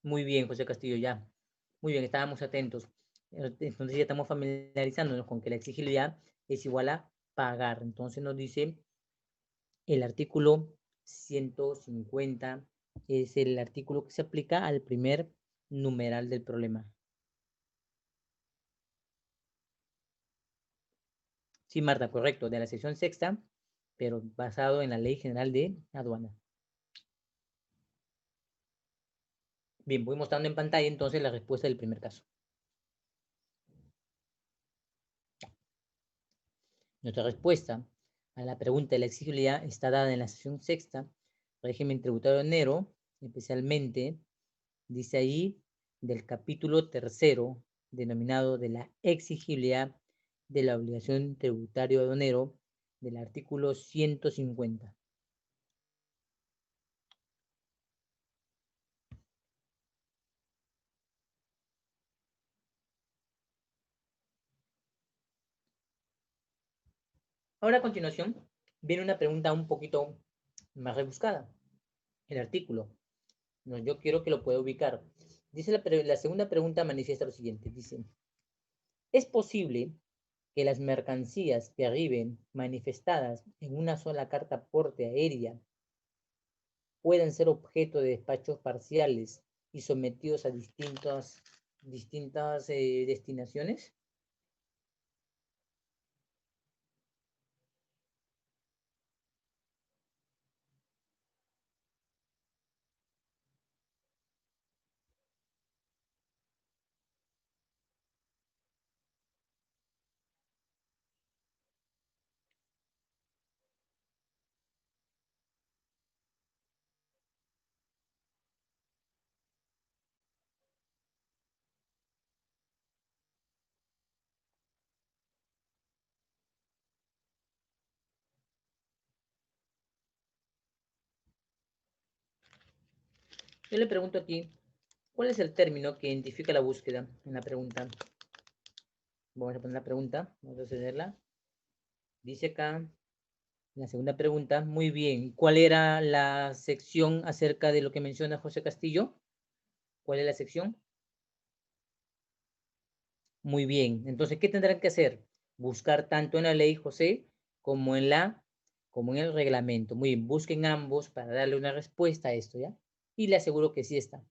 Muy bien, José Castillo, ya. Muy bien, estábamos atentos. Entonces ya estamos familiarizándonos con que la exigibilidad es igual a pagar. Entonces nos dice el artículo 150, es el artículo que se aplica al primer numeral del problema. Sí, Marta, correcto, de la sección sexta, pero basado en la Ley General de Aduana. Bien, voy mostrando en pantalla entonces la respuesta del primer caso. Nuestra respuesta a la pregunta de la exigibilidad está dada en la sección sexta, régimen tributario enero, especialmente, dice ahí, del capítulo tercero, denominado de la exigibilidad de la obligación tributaria aduanero, del artículo 150. Ahora a continuación viene una pregunta un poquito más rebuscada. El artículo. No, yo quiero que lo pueda ubicar. Dice la segunda pregunta manifiesta lo siguiente. Dice, ¿es posible que las mercancías que arriben manifestadas en una sola carta porte aérea puedan ser objeto de despachos parciales y sometidos a distintas destinaciones? Yo le pregunto aquí, ¿cuál es el término que identifica la búsqueda en la pregunta? Vamos a poner la pregunta, vamos a hacerla. Dice acá, la segunda pregunta, muy bien. ¿Cuál era la sección acerca de lo que menciona José Castillo? ¿Cuál es la sección? Muy bien. Entonces, ¿qué tendrán que hacer? Buscar tanto en la ley, José, como como en el reglamento. Muy bien, busquen ambos para darle una respuesta a esto, ¿ya? Y le aseguro que sí está.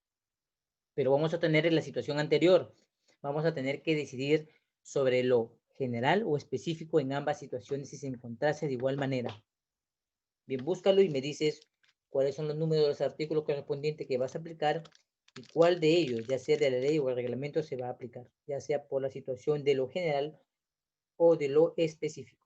Pero vamos a tener en la situación anterior. Vamos a tener que decidir sobre lo general o específico en ambas situaciones si se encontrase de igual manera. Bien, búscalo y me dices cuáles son los números de los artículos correspondientes que vas a aplicar y cuál de ellos, ya sea de la ley o el reglamento, se va a aplicar, ya sea por la situación de lo general o de lo específico.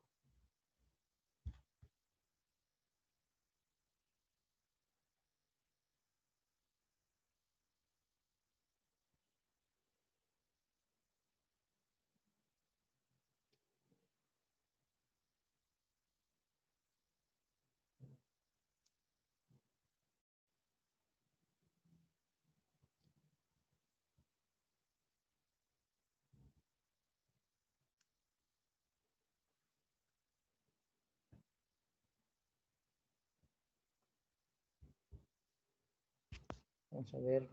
Vamos a ver,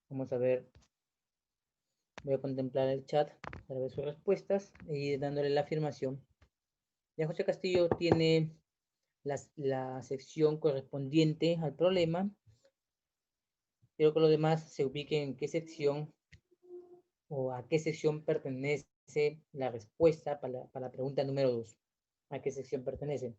vamos a ver, voy a contemplar el chat para ver sus respuestas y dándole la afirmación. Ya José Castillo tiene la sección correspondiente al problema. Quiero que los demás se ubiquen en qué sección o a qué sección pertenece la respuesta para la pregunta número 2. ¿A qué sección pertenece?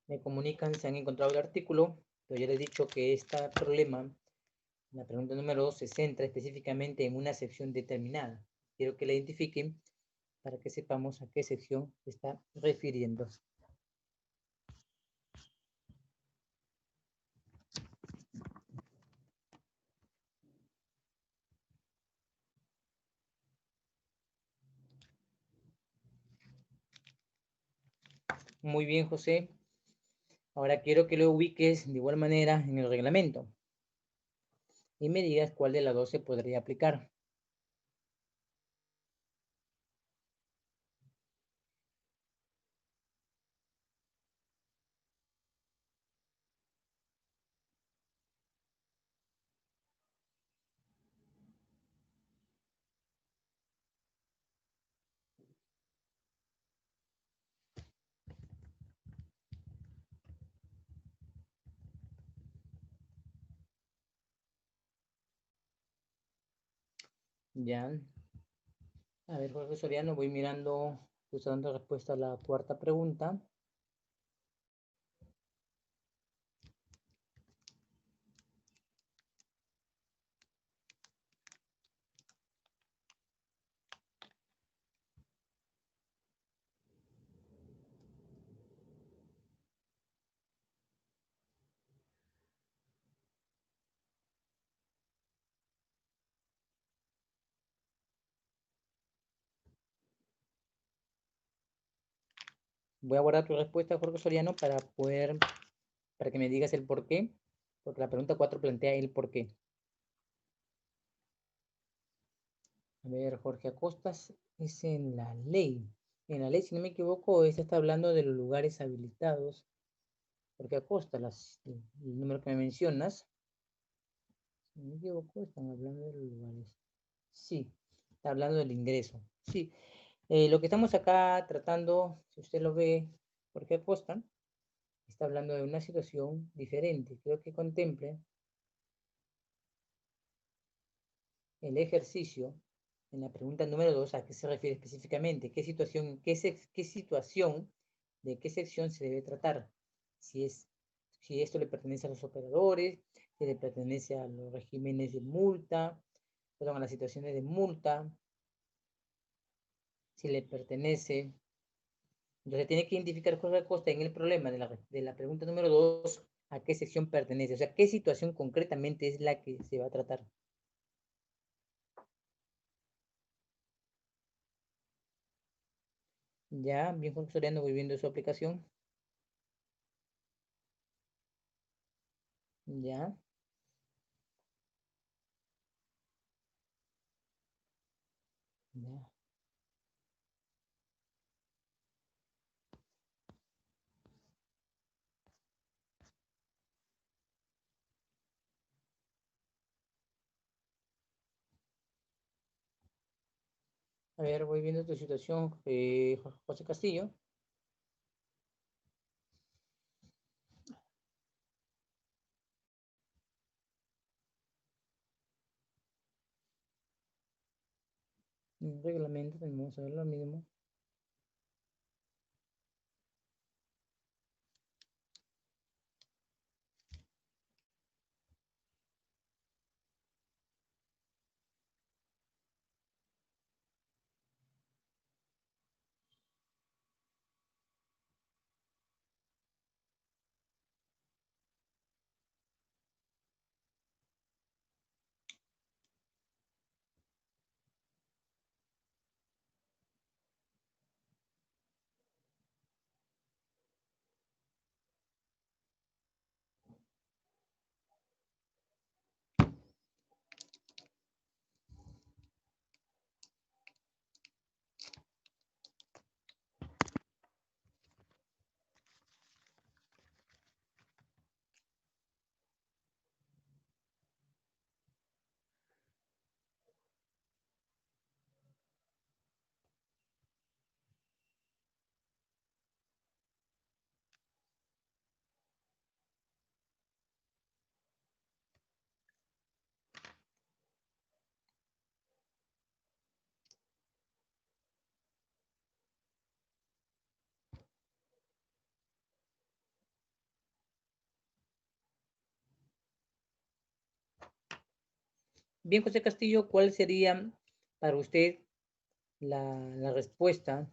Me comunican si han encontrado el artículo, pero ya les he dicho que este problema, la pregunta número 2, se centra específicamente en una sección determinada. Quiero que la identifiquen para que sepamos a qué sección se está refiriendo. Muy bien, José. Ahora quiero que lo ubiques de igual manera en el reglamento y me digas cuál de las dos se podría aplicar. Ya. A ver, Jorge Soriano, voy mirando, estoy dando respuesta a la cuarta pregunta. Voy a guardar tu respuesta, Jorge Soriano, para que me digas el por qué, porque la pregunta 4 plantea el por qué. A ver, Jorge Acostas es en la ley. En la ley, si no me equivoco, esta está hablando de los lugares habilitados. Jorge Acosta, el número que me mencionas, si no me equivoco, están hablando de los lugares. Sí, está hablando del ingreso. Sí, lo que estamos acá tratando, si usted lo ve, Jorge Acosta, está hablando de una situación diferente. Creo que contemple el ejercicio en la pregunta número 2, ¿a qué se refiere específicamente? ¿Qué situación, qué situación de qué sección se debe tratar? Si esto le pertenece a los operadores, si le pertenece a los regímenes de multa, perdón, a las situaciones de multa, si le pertenece. Entonces tiene que identificar Jorge Acosta en el problema de la pregunta número 2 a qué sección pertenece, o sea, qué situación concretamente es la que se va a tratar. Ya, bien Jorge Soriano, voy viendo su aplicación. Ya. Ya. A ver, voy viendo tu situación, José Castillo. Reglamento, vamos a ver lo mismo. Bien, José Castillo, ¿cuál sería para usted la respuesta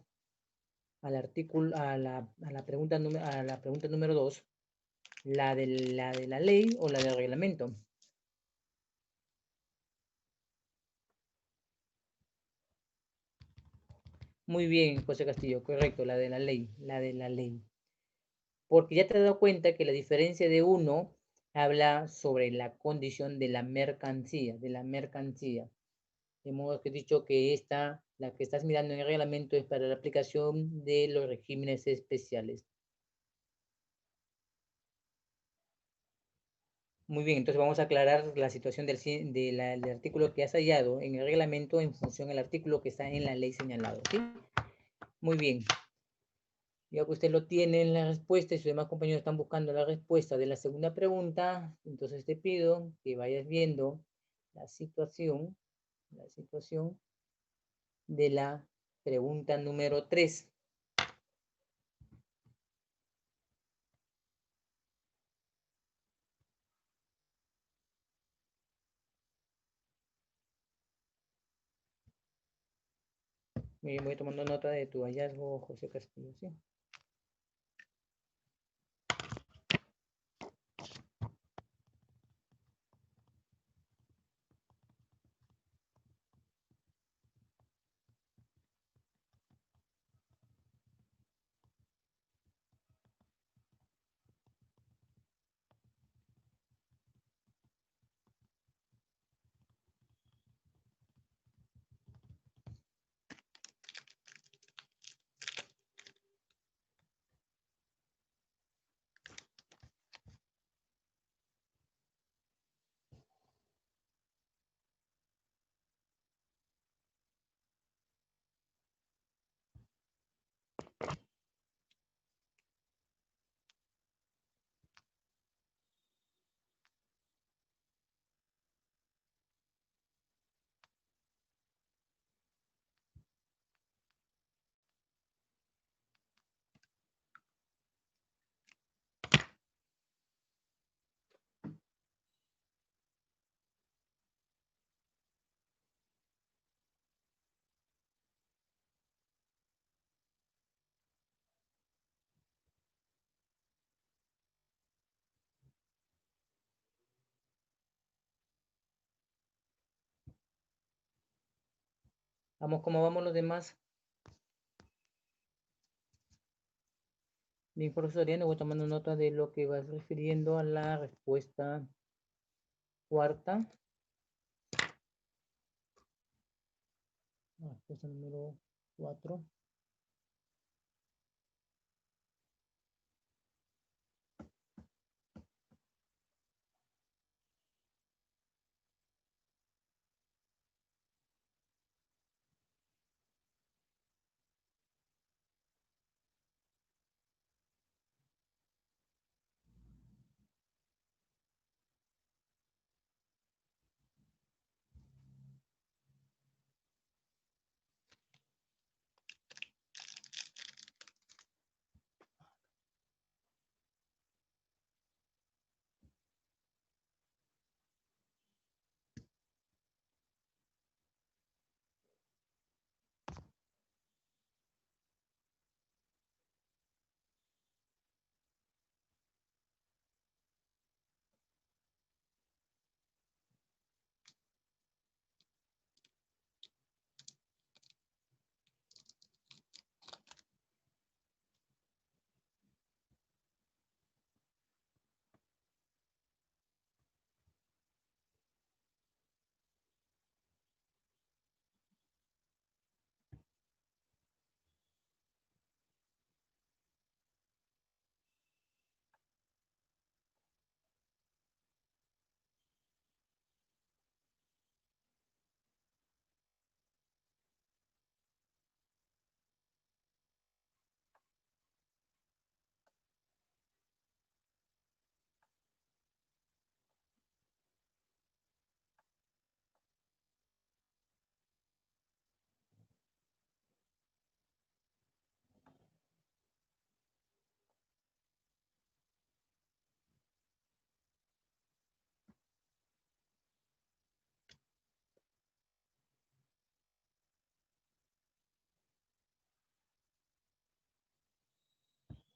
al artículo, a la pregunta número 2, la de la ley o la del reglamento? Muy bien, José Castillo, correcto, la de la ley, la de la ley. Porque ya te has dado cuenta que la diferencia de uno habla sobre la condición de la mercancía, de la mercancía. De modo que he dicho que esta, la que estás mirando en el reglamento, es para la aplicación de los regímenes especiales. Muy bien, entonces vamos a aclarar la situación del artículo que has hallado en el reglamento en función del artículo que está en la ley señalado, ¿sí? Muy bien. Ya que usted lo tiene en la respuesta y sus demás compañeros están buscando la respuesta de la segunda pregunta, entonces te pido que vayas viendo la situación la situación de la pregunta número 3. Voy tomando nota de tu hallazgo, José Castillo, ¿sí? Vamos, ¿cómo vamos los demás? Bien, profesor Ariano, voy tomando nota de lo que vas refiriendo a la respuesta cuarta. Respuesta número 4.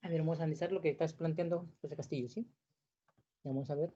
A ver, vamos a analizar lo que estás planteando, José Castillo, ¿sí? Vamos a ver.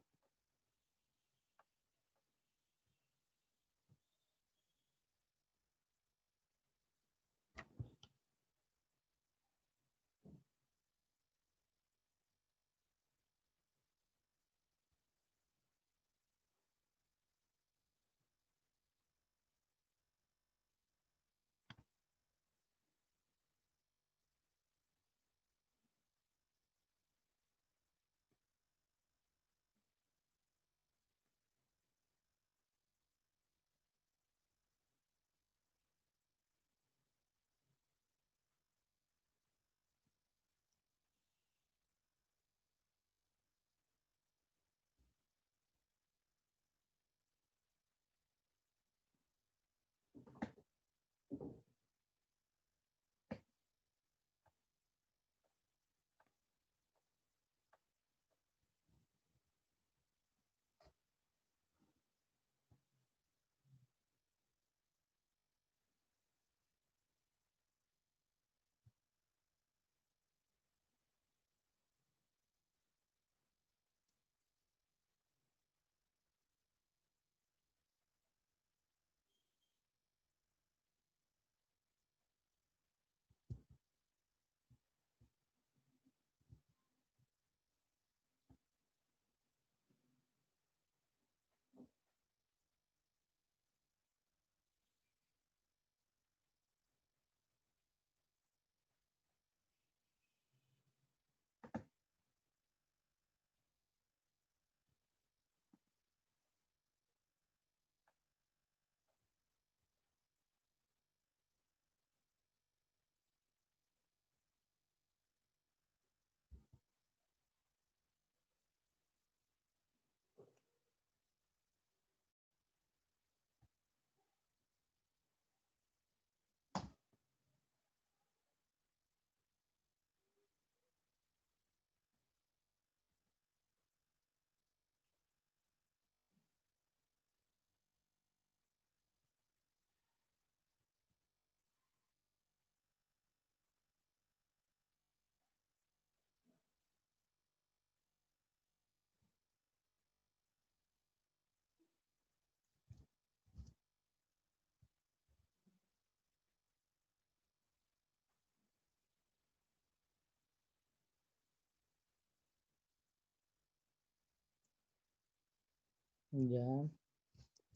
Ya.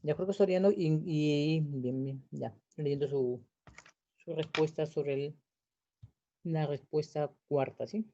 Ya creo que Soriano y bien, bien, ya. Leyendo su respuesta sobre la respuesta cuarta, ¿sí?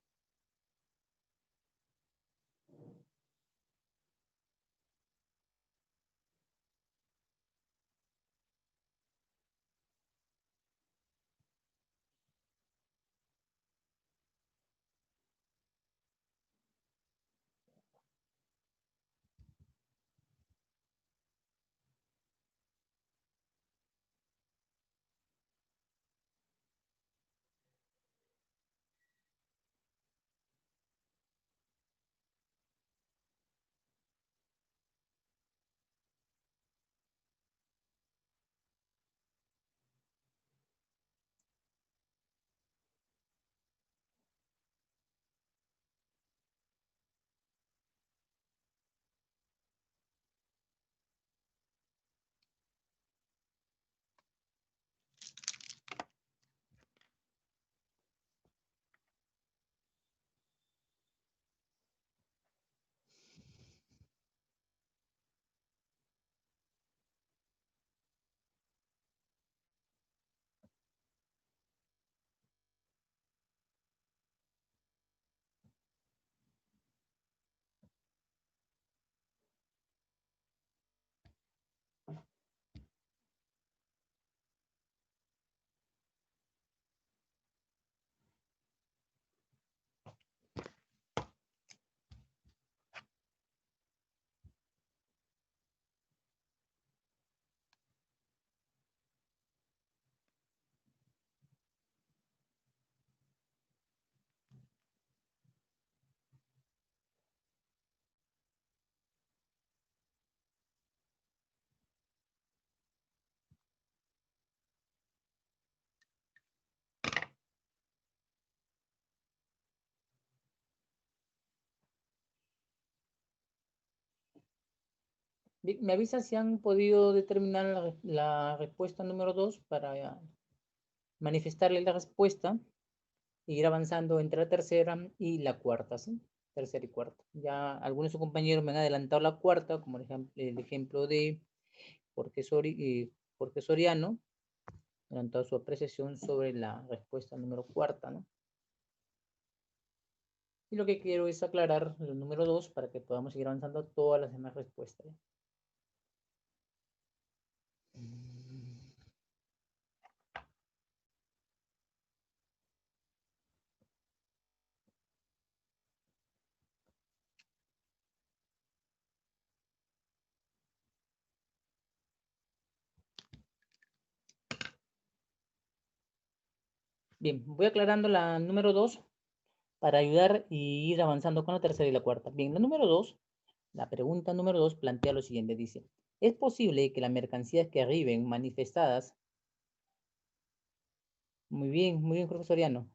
Bien, me avisa si han podido determinar la respuesta número 2 para manifestarle la respuesta e ir avanzando entre la tercera y la cuarta, ¿sí? Tercera y cuarta. Ya algunos de sus compañeros me han adelantado la cuarta, como el ejemplo de Jorge Soriano, adelantado su apreciación sobre la respuesta número cuarta, ¿no? Y lo que quiero es aclarar el número 2 para que podamos seguir avanzando todas las demás respuestas. Bien, voy aclarando la número 2 para ayudar y ir avanzando con la tercera y la cuarta. Bien, la número 2, la pregunta número 2 plantea lo siguiente, dice, ¿es posible que las mercancías que arriben manifestadas, muy bien, profesoriano,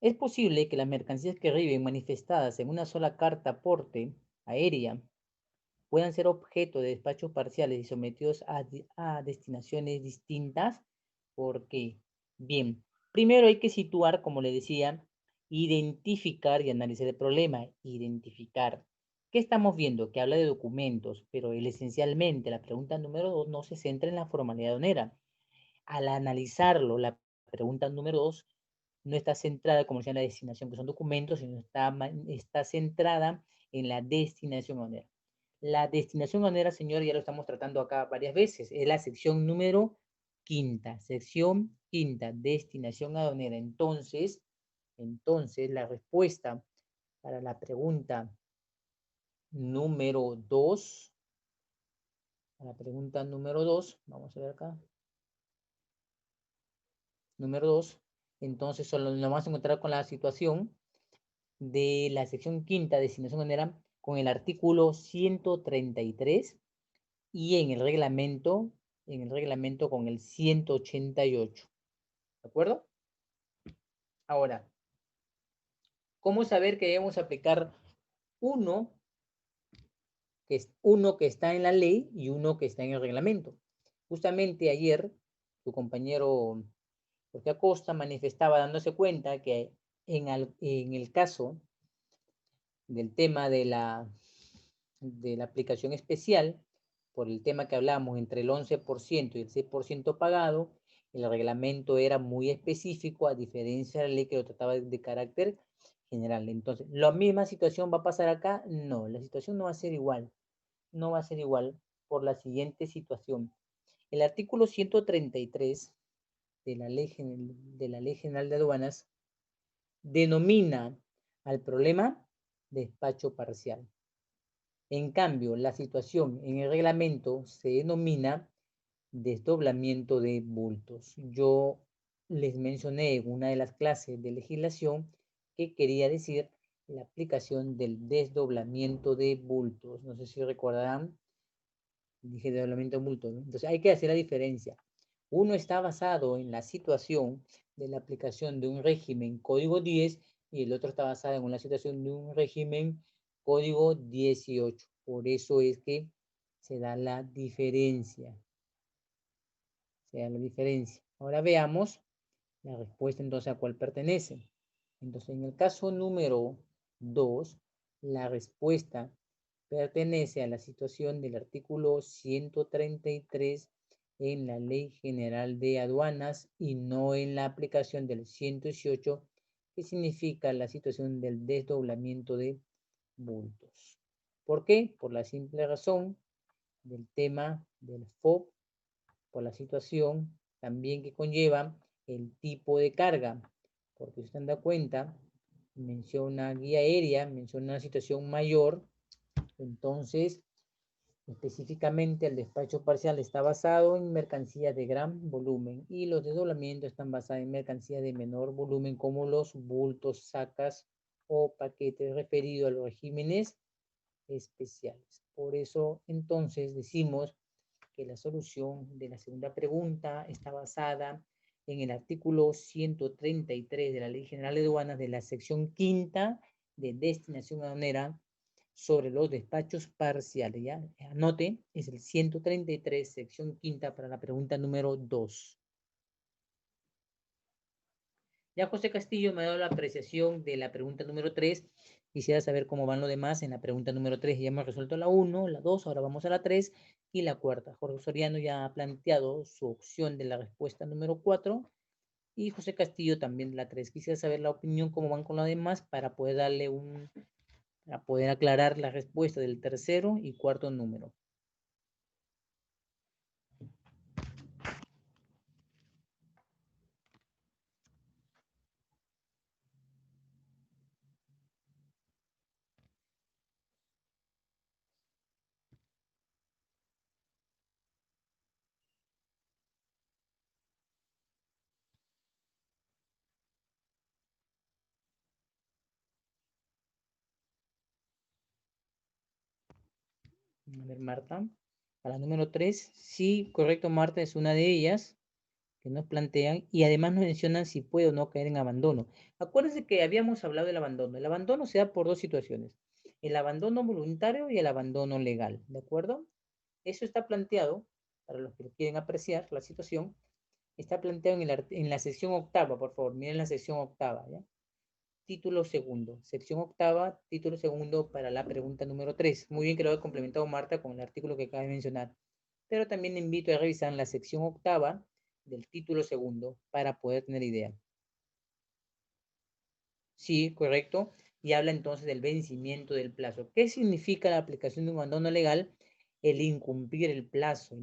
es posible que las mercancías que arriben manifestadas en una sola carta aporte aérea puedan ser objeto de despachos parciales y sometidos a destinaciones distintas? ¿Por qué? Bien, primero hay que situar, como le decía, identificar y analizar el problema. Identificar. ¿Qué estamos viendo? Que habla de documentos, pero esencialmente la pregunta número 2 no se centra en la formalidad aduanera. Al analizarlo, la pregunta número 2 no está centrada, como decía, en la destinación, que son documentos, sino está centrada en la destinación aduanera. La destinación aduanera, señor, ya lo estamos tratando acá varias veces, es la sección número quinta, sección quinta, destinación aduanera. Entonces, la respuesta para la pregunta número 2, la pregunta número 2, vamos a ver acá, número 2, entonces solo nos vamos a encontrar con la situación de la sección quinta, destinación aduanera, con el artículo 133 y en el reglamento con el 188. ¿De acuerdo? Ahora, ¿cómo saber que debemos aplicar uno uno que está en la ley y uno que está en el reglamento? Justamente ayer, tu compañero Jorge Acosta manifestaba dándose cuenta que en el caso del tema de la aplicación especial, por el tema que hablamos entre el 11% y el 6% pagado, el reglamento era muy específico, a diferencia de la ley que lo trataba de carácter general. Entonces, ¿la misma situación va a pasar acá? No, la situación no va a ser igual. No va a ser igual por la siguiente situación. El artículo 133 de la Ley General de Aduanas denomina al problema despacho parcial. En cambio, la situación en el reglamento se denomina desdoblamiento de bultos. Yo les mencioné en una de las clases de legislación que quería decir la aplicación del desdoblamiento de bultos. No sé si recordarán, dije desdoblamiento de bultos, ¿no? Entonces hay que hacer la diferencia. Uno está basado en la situación de la aplicación de un régimen código 10 y el otro está basado en una situación de un régimen código 18. Por eso es que se da la diferencia. Ahora veamos la respuesta entonces a cuál pertenece. Entonces, en el caso número 2, la respuesta pertenece a la situación del artículo 133 en la Ley General de Aduanas y no en la aplicación del 118, que significa la situación del desdoblamiento de bultos. ¿Por qué? Por la simple razón del tema del FOB, por la situación también que conlleva el tipo de carga, porque si usted da cuenta, menciona guía aérea, menciona una situación mayor, entonces específicamente el despacho parcial está basado en mercancías de gran volumen y los desdoblamientos están basados en mercancías de menor volumen como los bultos, sacas o paquetes referidos a los regímenes especiales. Por eso entonces decimos que la solución de la segunda pregunta está basada en el artículo 133 de la Ley General de Aduanas de la sección quinta de destinación aduanera sobre los despachos parciales. ¿Ya? Anote, es el 133, sección quinta, para la pregunta número 2. Ya José Castillo me ha dado la apreciación de la pregunta número 3. Quisiera saber cómo van los demás en la pregunta número 3. Ya hemos resuelto la 1, la 2, ahora vamos a la 3 y la cuarta. Jorge Soriano ya ha planteado su opción de la respuesta número 4 y José Castillo también de la 3. Quisiera saber la opinión, cómo van con los demás para poder para poder aclarar la respuesta del tercero y cuarto número. A ver, Marta. A la número 3, sí, correcto, Marta es una de ellas que nos plantean y además nos mencionan si puede o no caer en abandono. Acuérdense que habíamos hablado del abandono. El abandono se da por dos situaciones, el abandono voluntario y el abandono legal, ¿de acuerdo? Eso está planteado, para los que lo quieren apreciar, la situación, está planteado en la sección octava, por favor, miren la sección octava, ¿ya? Título segundo, sección octava, título segundo para la pregunta número 3. Muy bien que lo ha complementado Marta con el artículo que acaba de mencionar. Pero también le invito a revisar la sección octava del título segundo para poder tener idea. Sí, correcto. Y habla entonces del vencimiento del plazo. ¿Qué significa la aplicación de un abandono legal? El incumplir el plazo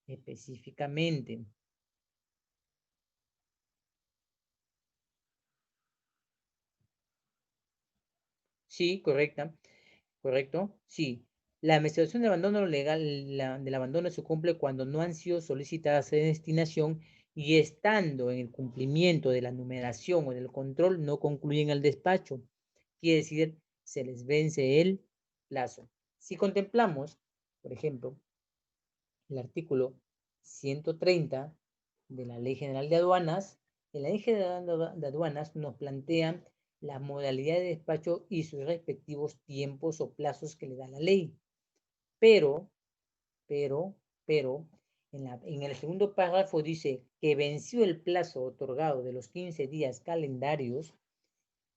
específicamente. Sí, correcto, sí. La administración del abandono legal, del abandono se cumple cuando no han sido solicitadas de destinación y estando en el cumplimiento de la numeración o del control no concluyen el despacho. Quiere decir, se les vence el plazo. Si contemplamos, por ejemplo, el artículo 130 de la Ley General de Aduanas, en la Ley General de Aduanas nos plantean la modalidad de despacho y sus respectivos tiempos o plazos que le da la ley. Pero, pero, pero, en el segundo párrafo dice que venció el plazo otorgado de los 15 días calendarios,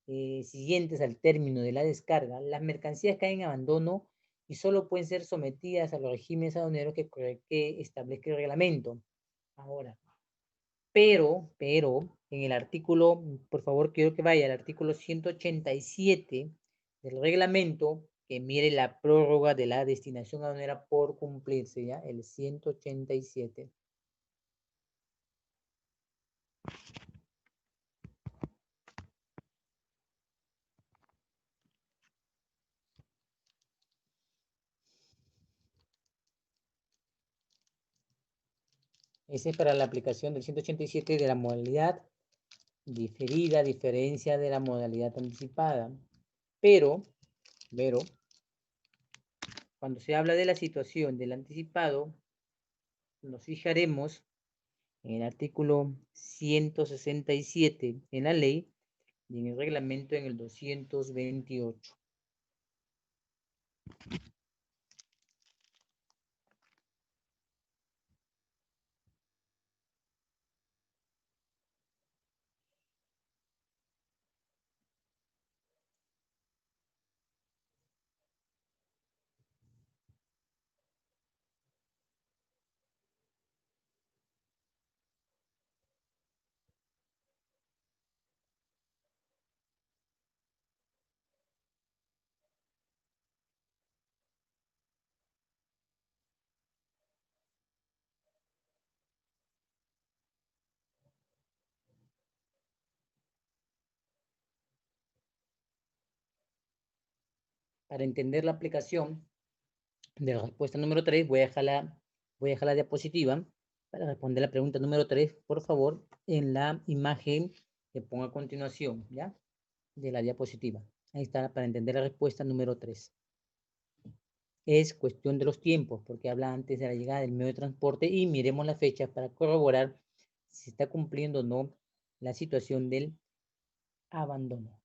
siguientes al término de la descarga, las mercancías caen en abandono y solo pueden ser sometidas a los regímenes aduaneros que establezca el reglamento. Ahora, pero, en el artículo, por favor, quiero que vaya al artículo 187 del reglamento, que mire la prórroga de la destinación aduanera por cumplirse, ¿ya? El 187. Ese es para la aplicación del 187 de la modalidad diferida, diferencia de la modalidad anticipada. Pero, cuando se habla de la situación del anticipado, nos fijaremos en el artículo 167 en la ley y en el reglamento en el 228. Para entender la aplicación de la respuesta número 3, voy a dejar la diapositiva para responder la pregunta número 3, por favor, en la imagen que pongo a continuación, ¿ya? De la diapositiva. Ahí está, para entender la respuesta número 3. Es cuestión de los tiempos, porque habla antes de la llegada del medio de transporte y miremos la fecha para corroborar si se está cumpliendo o no la situación del abandono.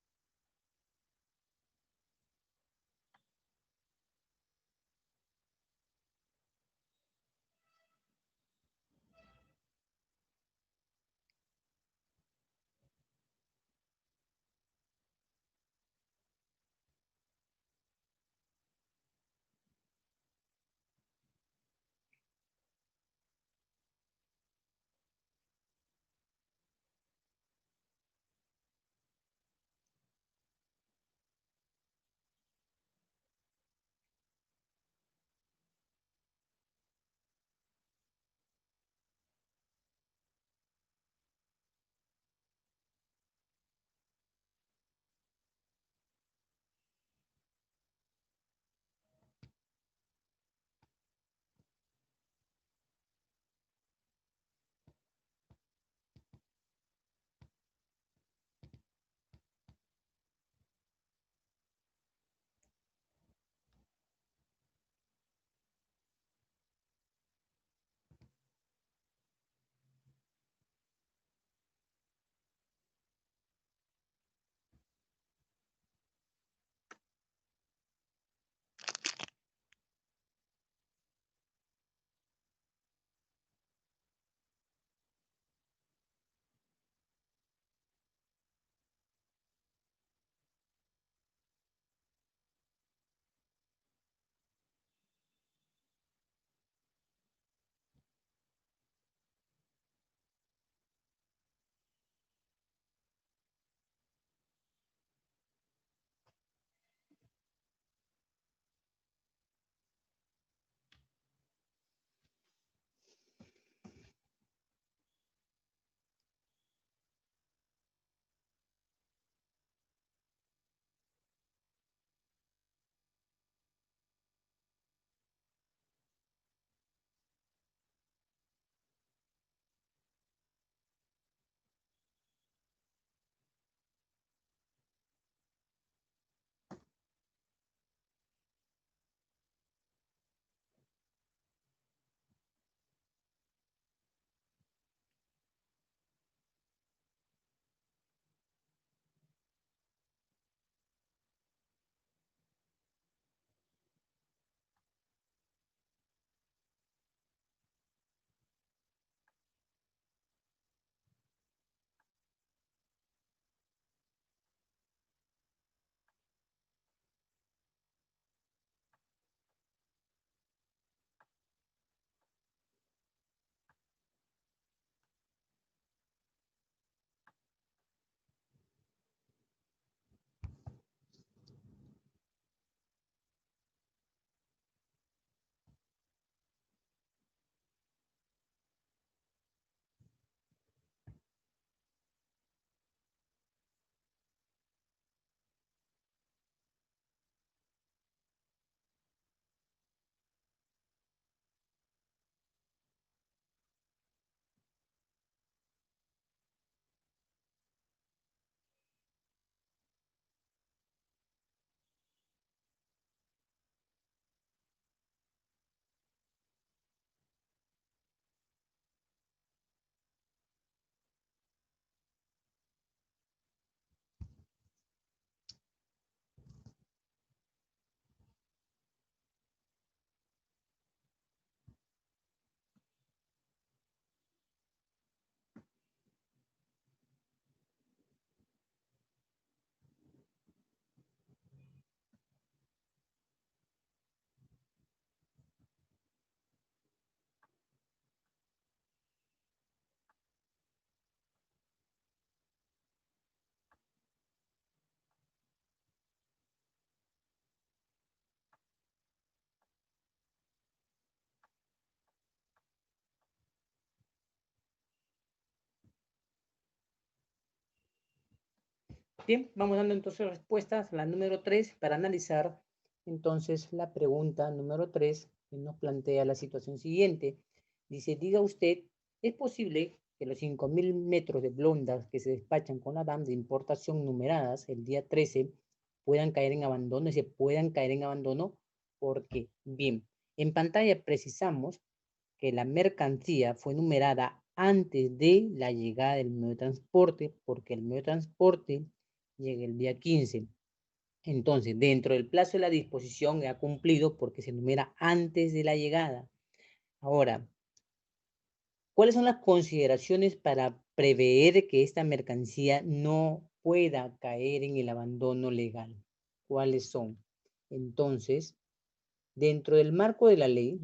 Bien, vamos dando entonces respuestas a la número 3 para analizar entonces la pregunta número 3 que nos plantea la situación siguiente. Dice, diga usted, ¿es posible que los 5.000 metros de blondas que se despachan con la DAM de importación numeradas el día 13 puedan caer en abandono y se puedan caer en abandono? Porque, bien, en pantalla precisamos que la mercancía fue numerada antes de la llegada del medio de transporte, porque el medio de transporte llega el día 15. Entonces, dentro del plazo de la disposición ha cumplido porque se numera antes de la llegada. Ahora, ¿cuáles son las consideraciones para prever que esta mercancía no pueda caer en el abandono legal? ¿Cuáles son? Entonces, dentro del marco de la ley,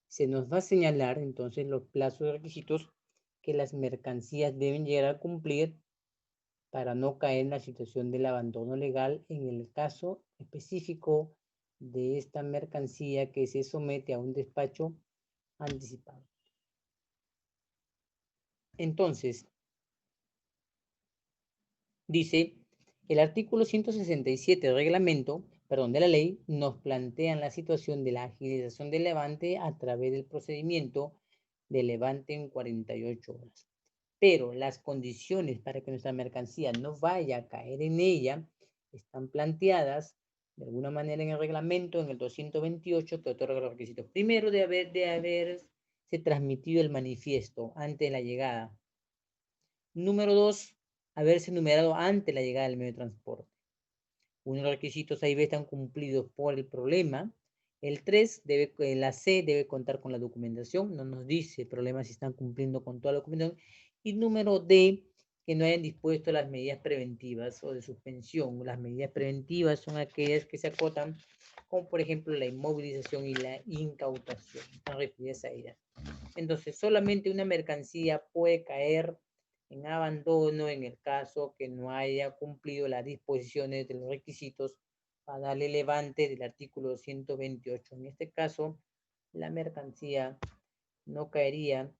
se nos va a señalar entonces los plazos y requisitos que las mercancías deben llegar a cumplir para no caer en la situación del abandono legal en el caso específico de esta mercancía que se somete a un despacho anticipado. Entonces, dice, el artículo 167 del reglamento, de la ley, nos plantea la situación de la agilización del levante a través del procedimiento de levante en 48 horas. Pero las condiciones para que nuestra mercancía no vaya a caer en ella están planteadas de alguna manera en el reglamento, en el 228, que otorga los requisitos. Primero, de haberse transmitido el manifiesto antes de la llegada. Número 2, haberse numerado antes de la llegada del medio de transporte. Unos requisitos ahí están cumplidos por el problema. El 3, la C debe contar con la documentación. No nos dice el problema si están cumpliendo con toda la documentación. Y número D, que no hayan dispuesto las medidas preventivas o de suspensión. Las medidas preventivas son aquellas que se acotan, como por ejemplo la inmovilización y la incautación. Están referidas a ellas. Entonces, solamente una mercancía puede caer en abandono en el caso que no haya cumplido las disposiciones de los requisitos para darle levante del artículo 128. En este caso, la mercancía no caería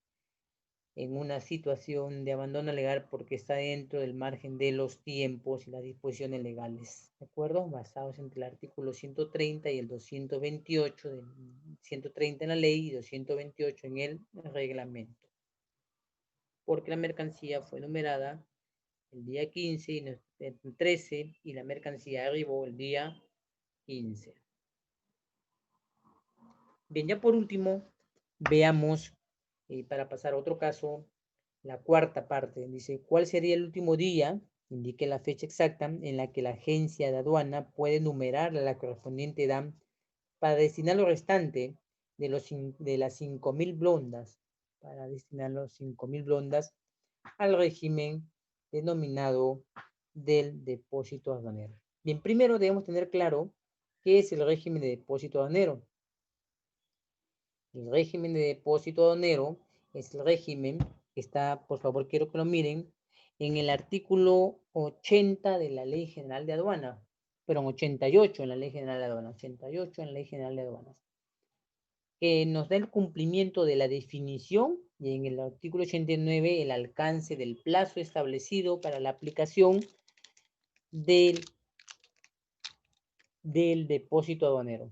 en una situación de abandono legal porque está dentro del margen de los tiempos y las disposiciones legales, ¿de acuerdo? Basados entre el artículo 130 y el 228, 130 en la ley y 228 en el reglamento. Porque la mercancía fue numerada el día 15 y el 13 y la mercancía arribó el día 15. Bien, ya por último, veamos, para pasar a otro caso, la cuarta parte. Dice, ¿cuál sería el último día? Indique la fecha exacta en la que la agencia de aduana puede numerar la correspondiente DAM para destinar lo restante de las 5.000 blondas, para destinar los 5.000 blondas al régimen denominado del depósito aduanero. Bien, primero debemos tener claro qué es el régimen de depósito aduanero. El régimen de depósito aduanero es el régimen que está, por favor, quiero que lo miren, en el artículo 80 de la Ley General de Aduana, perdón, 88 en la Ley General de Aduanas, 88 en la Ley General de Aduanas, que nos da el cumplimiento de la definición y en el artículo 89 el alcance del plazo establecido para la aplicación del depósito aduanero.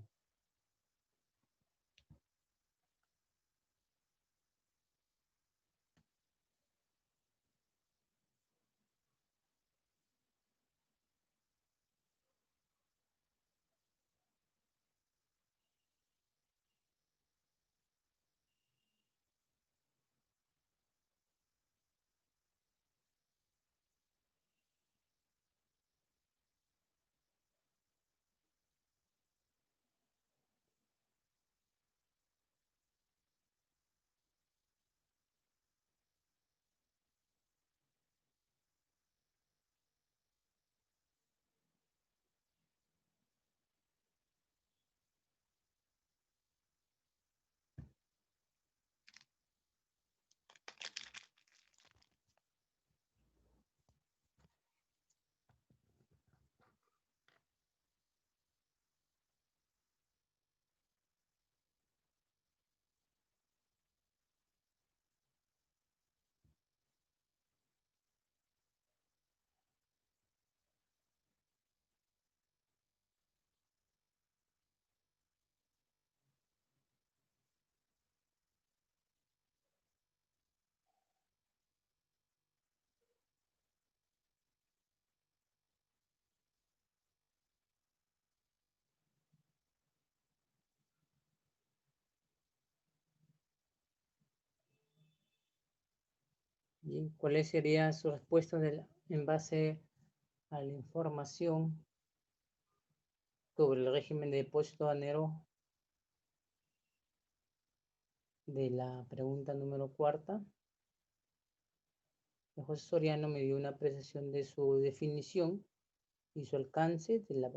¿Y cuáles serían sus respuestas en base a la información sobre el régimen de depósito banero de la pregunta número cuarta? José Soriano me dio una apreciación de su definición y su alcance de la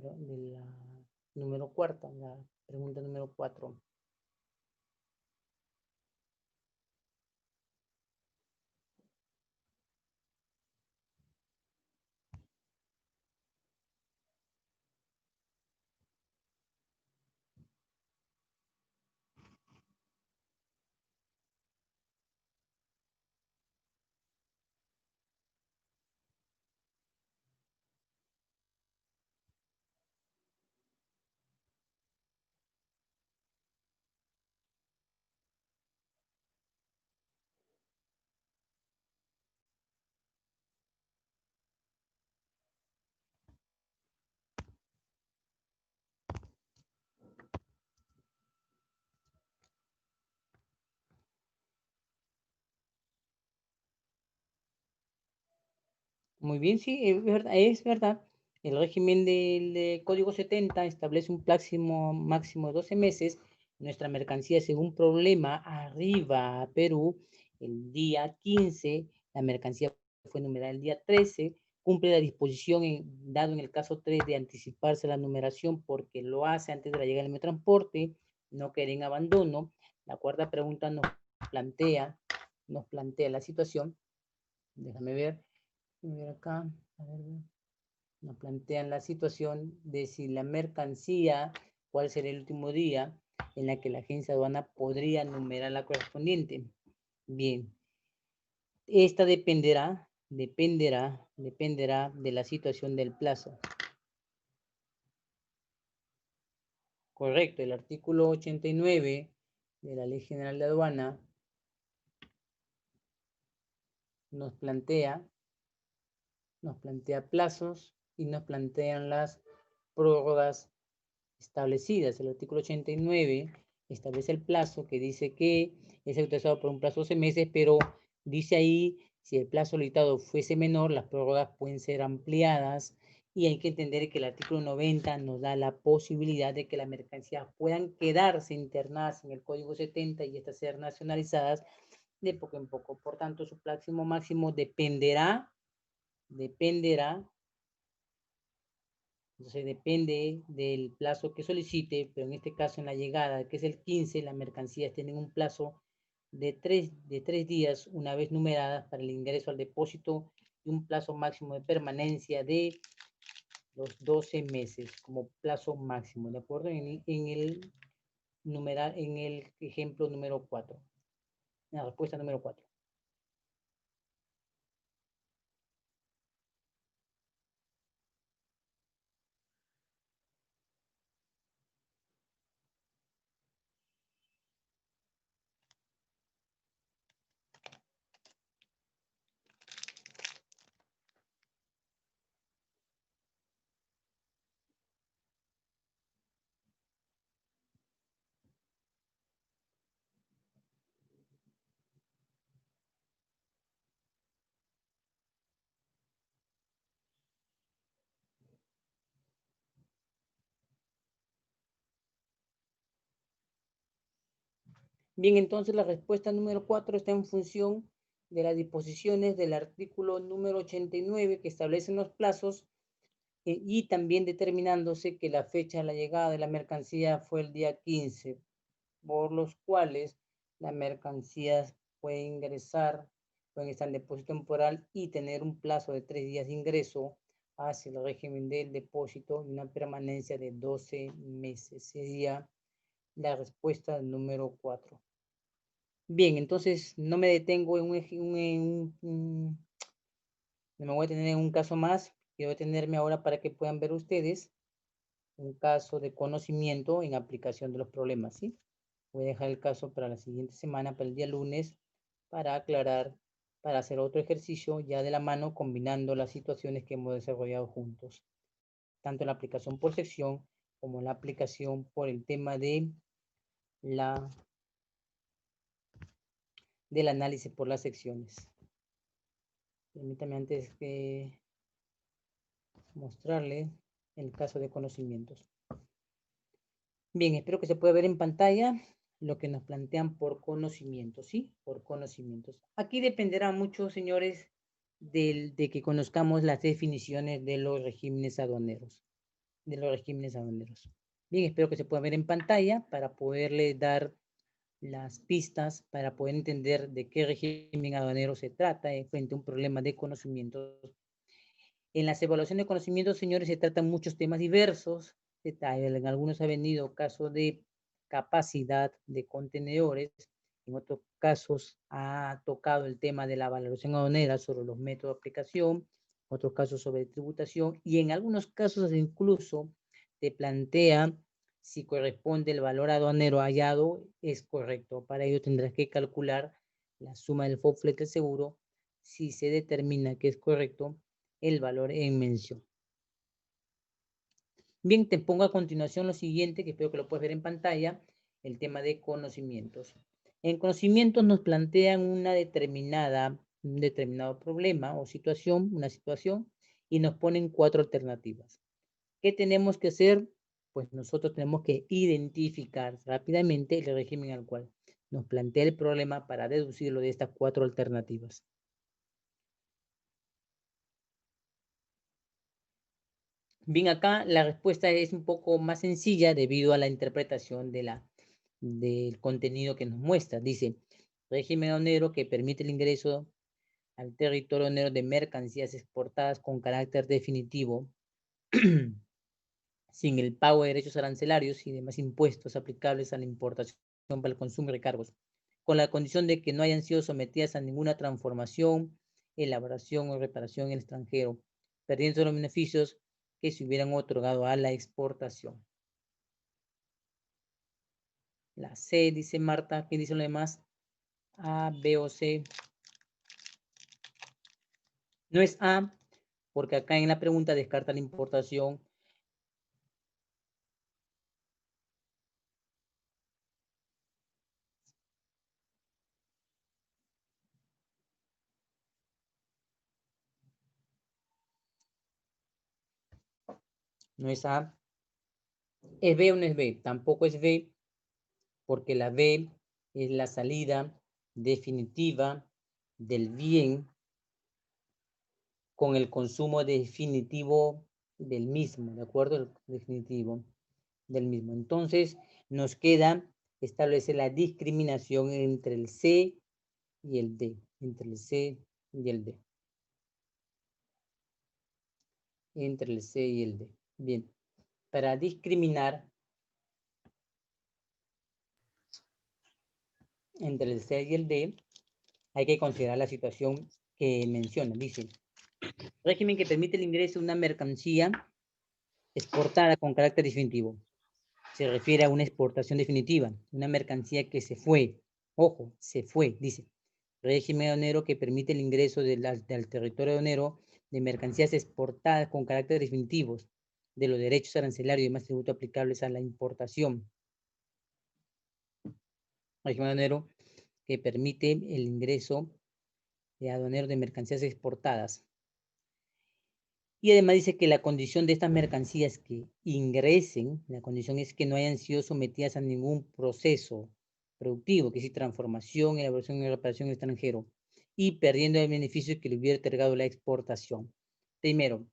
número cuarta, la pregunta número 4. Muy bien, sí, es verdad, es verdad. El régimen del Código 70 establece un máximo de 12 meses. Nuestra mercancía, según problema, arriba a Perú el día 15, la mercancía fue numerada el día 13, cumple la disposición dado en el caso 3 de anticiparse la numeración porque lo hace antes de la llegada del transporte, no queda en abandono. La cuarta pregunta nos plantea la situación. Déjame ver acá, a ver, nos plantean la situación de si la mercancía, cuál será el último día en la que la agencia aduana podría numerar la correspondiente. Bien, esta dependerá de la situación del plazo. Correcto, el artículo 89 de la Ley General de Aduana nos plantea plazos y nos plantean las prórrogas establecidas. El artículo 89 establece el plazo que dice que es autorizado por un plazo de 12 meses, pero dice ahí, si el plazo solicitado fuese menor, las prórrogas pueden ser ampliadas y hay que entender que el artículo 90 nos da la posibilidad de que las mercancías puedan quedarse internadas en el Código 70 y estas ser nacionalizadas de poco en poco. Por tanto, su plazo máximo dependerá. Entonces depende del plazo que solicite, pero en este caso en la llegada, que es el 15, las mercancías tienen un plazo de tres días una vez numeradas para el ingreso al depósito y un plazo máximo de permanencia de los 12 meses como plazo máximo, ¿de acuerdo? En el ejemplo número 4, la respuesta número 4. Bien, entonces la respuesta número 4 está en función de las disposiciones del artículo número 89 que establecen los plazos y también determinándose que la fecha de la llegada de la mercancía fue el día 15, por los cuales la mercancía puede ingresar, pueden estar en depósito temporal y tener un plazo de 3 días de ingreso hacia el régimen del depósito y una permanencia de 12 meses. Sería la respuesta número 4. Bien, entonces no me detengo en no me voy a detener en un caso más. Quiero detenerme ahora para que puedan ver ustedes un caso de conocimiento en aplicación de los problemas, ¿sí? Voy a dejar el caso para la siguiente semana, para el día lunes, para aclarar, para hacer otro ejercicio ya de la mano, combinando las situaciones que hemos desarrollado juntos, tanto en la aplicación por sección como en la aplicación por el tema de del análisis por las secciones. Permítame antes que mostrarle el caso de conocimientos. Bien, espero que se pueda ver en pantalla lo que nos plantean por conocimientos, ¿sí? Por conocimientos. Aquí dependerá mucho, señores, de que conozcamos las definiciones de los regímenes aduaneros. Bien, espero que se pueda ver en pantalla para poderle dar las pistas para poder entender de qué régimen aduanero se trata frente a un problema de conocimientos. En las evaluaciones de conocimientos, señores, se tratan muchos temas diversos. En algunos ha venido caso de capacidad de contenedores, en otros casos ha tocado el tema de la valoración aduanera sobre los métodos de aplicación, otros casos sobre tributación, y en algunos casos incluso te plantea si corresponde el valor aduanero hallado es correcto. Para ello tendrás que calcular la suma del FOB flete seguro. Si se determina que es correcto, el valor en mención. Bien, te pongo a continuación lo siguiente, que espero que lo puedas ver en pantalla, el tema de conocimientos. En conocimientos nos plantean un determinado problema o situación, una situación, y nos ponen 4 alternativas. ¿Qué tenemos que hacer? Pues nosotros tenemos que identificar rápidamente el régimen al cual nos plantea el problema para deducirlo de estas 4 alternativas. Bien, acá la respuesta es un poco más sencilla debido a la interpretación del contenido que nos muestra. Dice, régimen aduanero que permite el ingreso al territorio aduanero de mercancías exportadas con carácter definitivo sin el pago de derechos arancelarios y demás impuestos aplicables a la importación para el consumo y recargos, con la condición de que no hayan sido sometidas a ninguna transformación, elaboración o reparación en el extranjero, perdiendo los beneficios que se hubieran otorgado a la exportación. La C, dice Marta. ¿Qué dicen los demás? A, B o C. No es A, porque acá en la pregunta descarta la importación. No es A. ¿Es B o no es B? Tampoco es B, porque la B es la salida definitiva del bien con el consumo definitivo del mismo, ¿de acuerdo? El definitivo del mismo. Entonces, nos queda establecer la discriminación entre el C y el D, entre el C y el D. Entre el C y el D. Bien, para discriminar entre el C y el D, hay que considerar la situación que menciona. Dice, régimen que permite el ingreso de una mercancía exportada con carácter definitivo. Se refiere a una exportación definitiva, una mercancía que se fue. Ojo, se fue, dice. Régimen aduanero que permite el ingreso del territorio aduanero de mercancías exportadas con carácter definitivos, de los derechos arancelarios y demás tributos aplicables a la importación. Régimen aduanero que permite el ingreso de aduanero de mercancías exportadas. Y además dice que la condición de estas mercancías que ingresen, la condición es que no hayan sido sometidas a ningún proceso productivo, que es transformación, elaboración y reparación en el extranjero, y perdiendo el beneficio que le hubiera otorgado la exportación. Primero,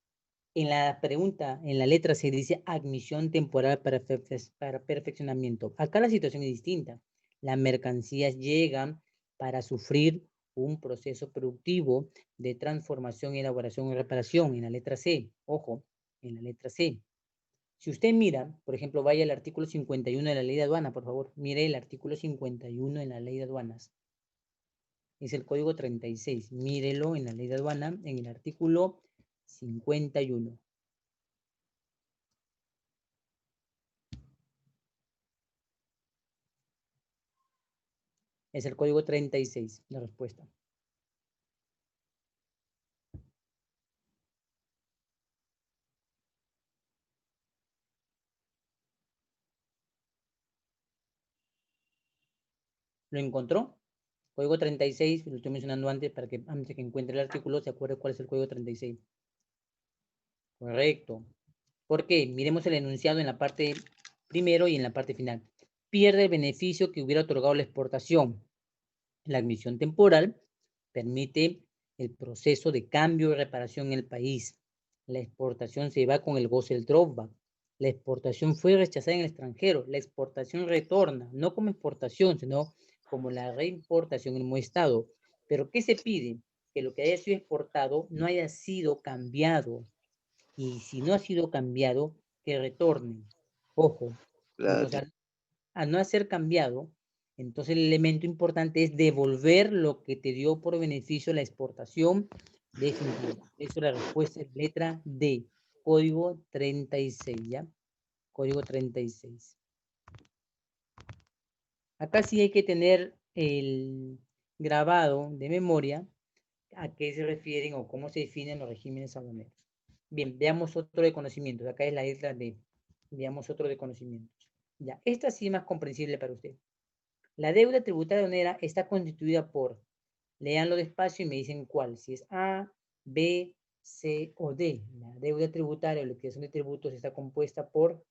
en la pregunta, en la letra se dice admisión temporal para perfeccionamiento. Acá la situación es distinta. Las mercancías llegan para sufrir un proceso productivo de transformación, elaboración y reparación en la letra C. Ojo, en la letra C. Si usted mira, por ejemplo, vaya al artículo 51 de la ley de aduana, por favor, mire el artículo 51 en la ley de aduanas. Es el código 36. Mírelo en la ley de aduana, en el artículo 51. Es el código 36, la respuesta. ¿Lo encontró? Código 36, lo estoy mencionando antes para que antes que encuentre el artículo se acuerde cuál es el código 36. Correcto. ¿Por qué? Miremos el enunciado en la parte primero y en la parte final. Pierde el beneficio que hubiera otorgado la exportación. La admisión temporal permite el proceso de cambio y reparación en el país. La exportación se va con el goce del drawback. La exportación fue rechazada en el extranjero. La exportación retorna, no como exportación, sino como la reimportación en el mismo estado. ¿Pero qué se pide? Que lo que haya sido exportado no haya sido cambiado. Y si no ha sido cambiado, que retorne. Ojo, Claro. entonces al no ser cambiado, entonces el elemento importante es devolver lo que te dio por beneficio la exportación definitiva. Eso es la respuesta es letra D, código 36, ¿ya? Código 36. Acá sí hay que tener el grabado de memoria a qué se refieren o cómo se definen los regímenes aduaneros. Bien, veamos otro de conocimientos. Acá es la letra D. Veamos otro de conocimientos. Ya, esta sí es más comprensible para usted. La deuda tributaria aduanera está constituida por, léanlo despacio y me dicen cuál, si es A, B, C o D. La deuda tributaria o liquidación de tributos está compuesta por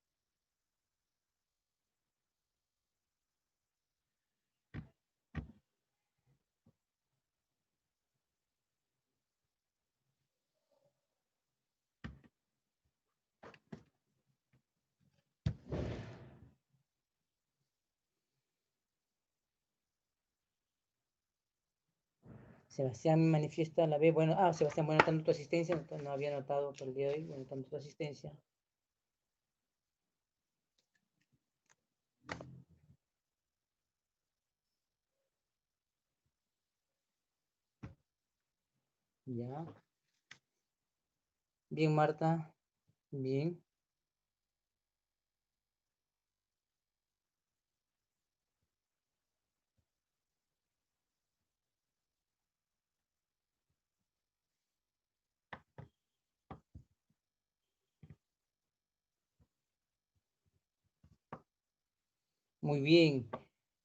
Sebastián me manifiesta la B. Bueno, Sebastián, bueno, tanto tu asistencia, no había notado por el día de hoy, bueno, tanto tu asistencia. Ya. Bien, Marta. Bien. Muy bien.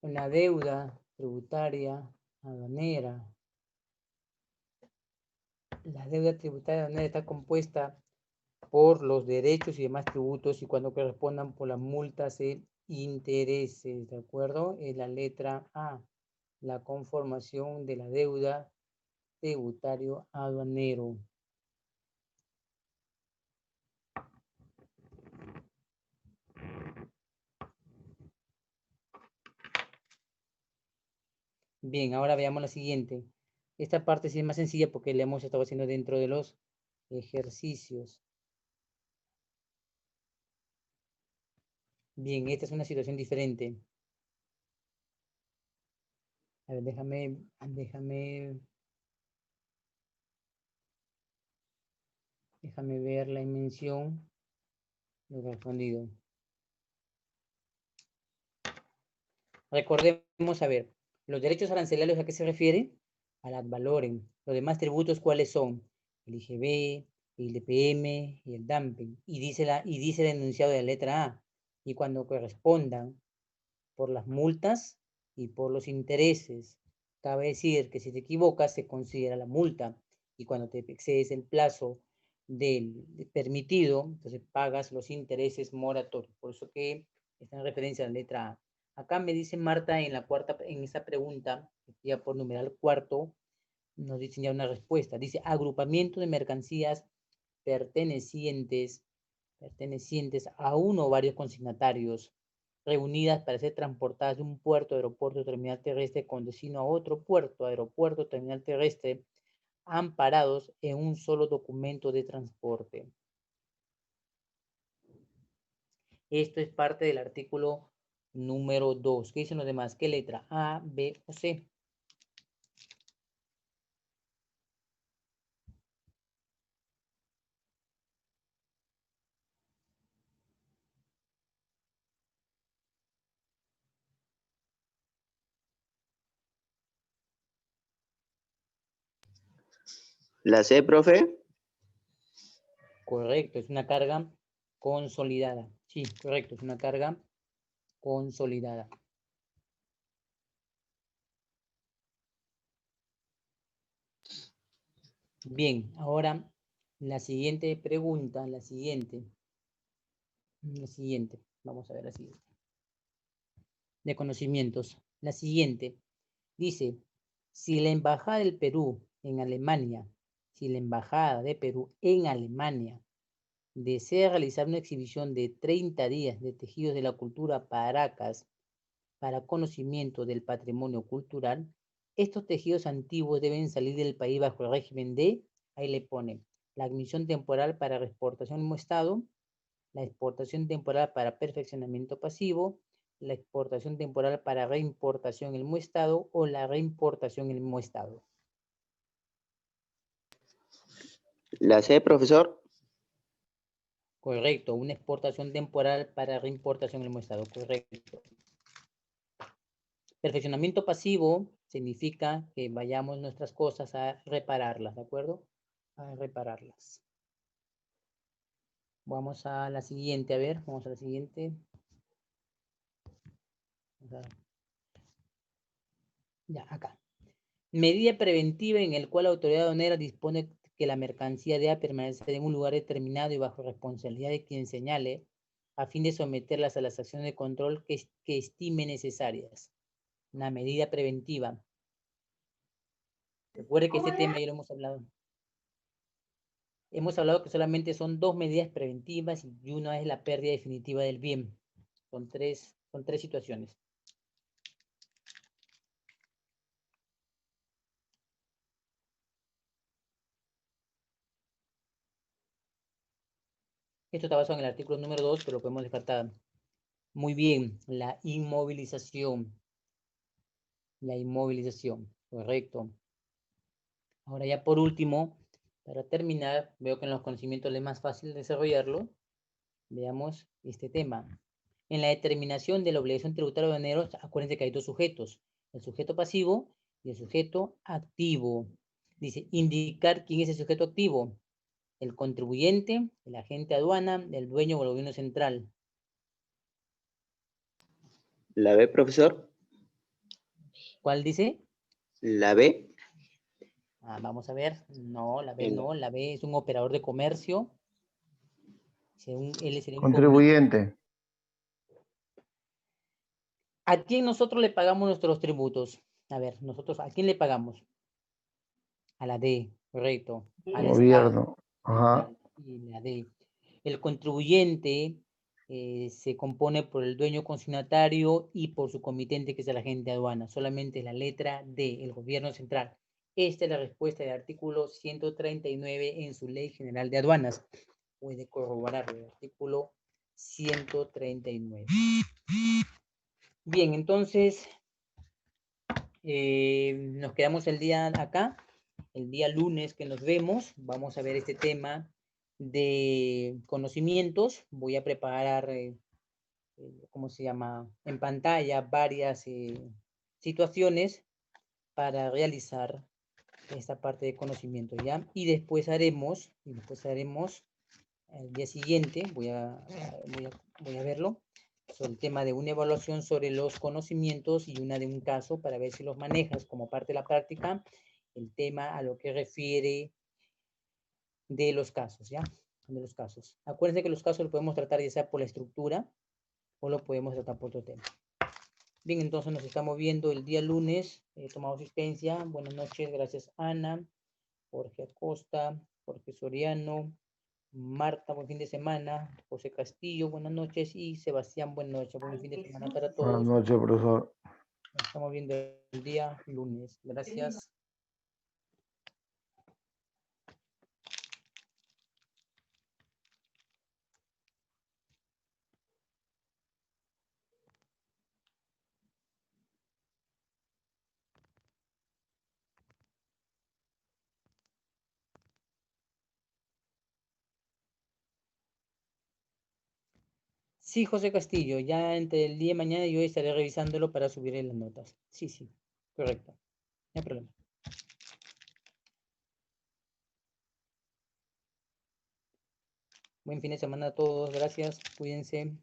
La deuda tributaria aduanera. La deuda tributaria aduanera está compuesta por los derechos y demás tributos y cuando correspondan por las multas e intereses, ¿de acuerdo? Es la letra A, la conformación de la deuda tributario aduanero. Bien, ahora veamos la siguiente. Esta parte sí es más sencilla porque la hemos estado haciendo dentro de los ejercicios. Bien, esta es una situación diferente. A ver, déjame ver la dimensión de lo respondido. Recordemos, a ver, los derechos arancelarios, ¿a qué se refiere? Al ad valorem. Los demás tributos, ¿cuáles son? El IGB, el IPM y el dumping. Y dice el enunciado de la letra A. Y cuando correspondan por las multas y por los intereses, cabe decir que si te equivocas se considera la multa. Y cuando te excedes el plazo del permitido, entonces pagas los intereses moratorios. Por eso que está en referencia a la letra A. Acá me dice Marta en la cuarta, en esa pregunta, ya por numeral cuarto, nos dicen ya una respuesta. Dice agrupamiento de mercancías pertenecientes a uno o varios consignatarios reunidas para ser transportadas de un puerto, aeropuerto, terminal terrestre con destino a otro puerto, aeropuerto, terminal terrestre, amparados en un solo documento de transporte. Esto es parte del artículo número 2. ¿Qué dicen los demás? ¿Qué letra? A, B o C? ¿La C, profe? Correcto, es una carga consolidada. Sí, correcto, es una carga consolidada. Bien, ahora la siguiente pregunta, la siguiente. Vamos a ver la siguiente. De conocimientos. La siguiente dice, si la Embajada del Perú en Alemania, si la Embajada de Perú en Alemania desea realizar una exhibición de 30 días de tejidos de la cultura Paracas para conocimiento del patrimonio cultural, estos tejidos antiguos deben salir del país bajo el régimen de, ahí le pone, la admisión temporal para reexportación en mismo estado, la exportación temporal para perfeccionamiento pasivo, la exportación temporal para reimportación en el mismo estado o la reimportación en el mismo estado. La C, profesor. Correcto, una exportación temporal para reimportación en el mismo estado, correcto. Perfeccionamiento pasivo significa que vayamos nuestras cosas a repararlas, ¿de acuerdo? A repararlas. Vamos a la siguiente, a ver, vamos a la siguiente. Ya, acá. Medida preventiva en el cual la autoridad aduanera dispone que la mercancía deba permanecer en un lugar determinado y bajo responsabilidad de quien señale, a fin de someterlas a las acciones de control que estime necesarias. Una medida preventiva. Recuerde que este tema ya lo hemos hablado. Hemos hablado que solamente son 2 medidas preventivas y una es la pérdida definitiva del bien. Son tres situaciones. Esto está basado en el artículo número 2, pero lo podemos descartar. Muy bien, la inmovilización. La inmovilización, correcto. Ahora ya por último, para terminar, veo que en los conocimientos es más fácil desarrollarlo. Veamos este tema. En la determinación de la obligación tributaria de aduaneros, acuérdense que hay dos sujetos, el sujeto pasivo y el sujeto activo. Dice, indicar quién es el sujeto activo, el contribuyente, el agente aduana, el dueño o el gobierno central. La B, profesor. ¿Cuál dice? La B. Vamos a ver. No, la B En- no. La B es un operador de comercio. Él sería un Contribuyente. ¿A quién nosotros le pagamos nuestros tributos? A ver, nosotros, ¿a quién le pagamos? A la D, correcto. Al Estado. Gobierno. Ajá. Y la D. El contribuyente se compone por el dueño consignatario y por su comitente, que es el agente de aduana. Solamente la letra D, el gobierno central. Esta es la respuesta del artículo 139 en su Ley General de Aduanas. Puede corroborar el artículo 139. Bien, entonces nos quedamos el día acá. El día lunes que nos vemos, vamos a ver este tema de conocimientos. Voy a preparar, ¿cómo se llama? En pantalla varias situaciones para realizar esta parte de conocimiento, ¿ya? Y después haremos el día siguiente, voy a verlo, sobre el tema de una evaluación sobre los conocimientos y una de un caso para ver si los manejas como parte de la práctica, el tema a lo que refiere de los casos, ¿ya? De los casos. Acuérdense que los casos los podemos tratar ya sea por la estructura o lo podemos tratar por otro tema. Bien, entonces nos estamos viendo el día lunes. Tomado asistencia. Buenas noches. Gracias, Ana, Jorge Acosta, Jorge Soriano, Marta, buen fin de semana. José Castillo, buenas noches. Y Sebastián, buenas noches. Buen fin de semana para Buenas todos. noches, profesor. Nos estamos viendo el día lunes. Gracias. Sí, José Castillo, ya entre el día de mañana yo estaré revisándolo para subir las notas. Sí, sí, correcto. No hay problema. Buen fin de semana a todos. Gracias. Cuídense.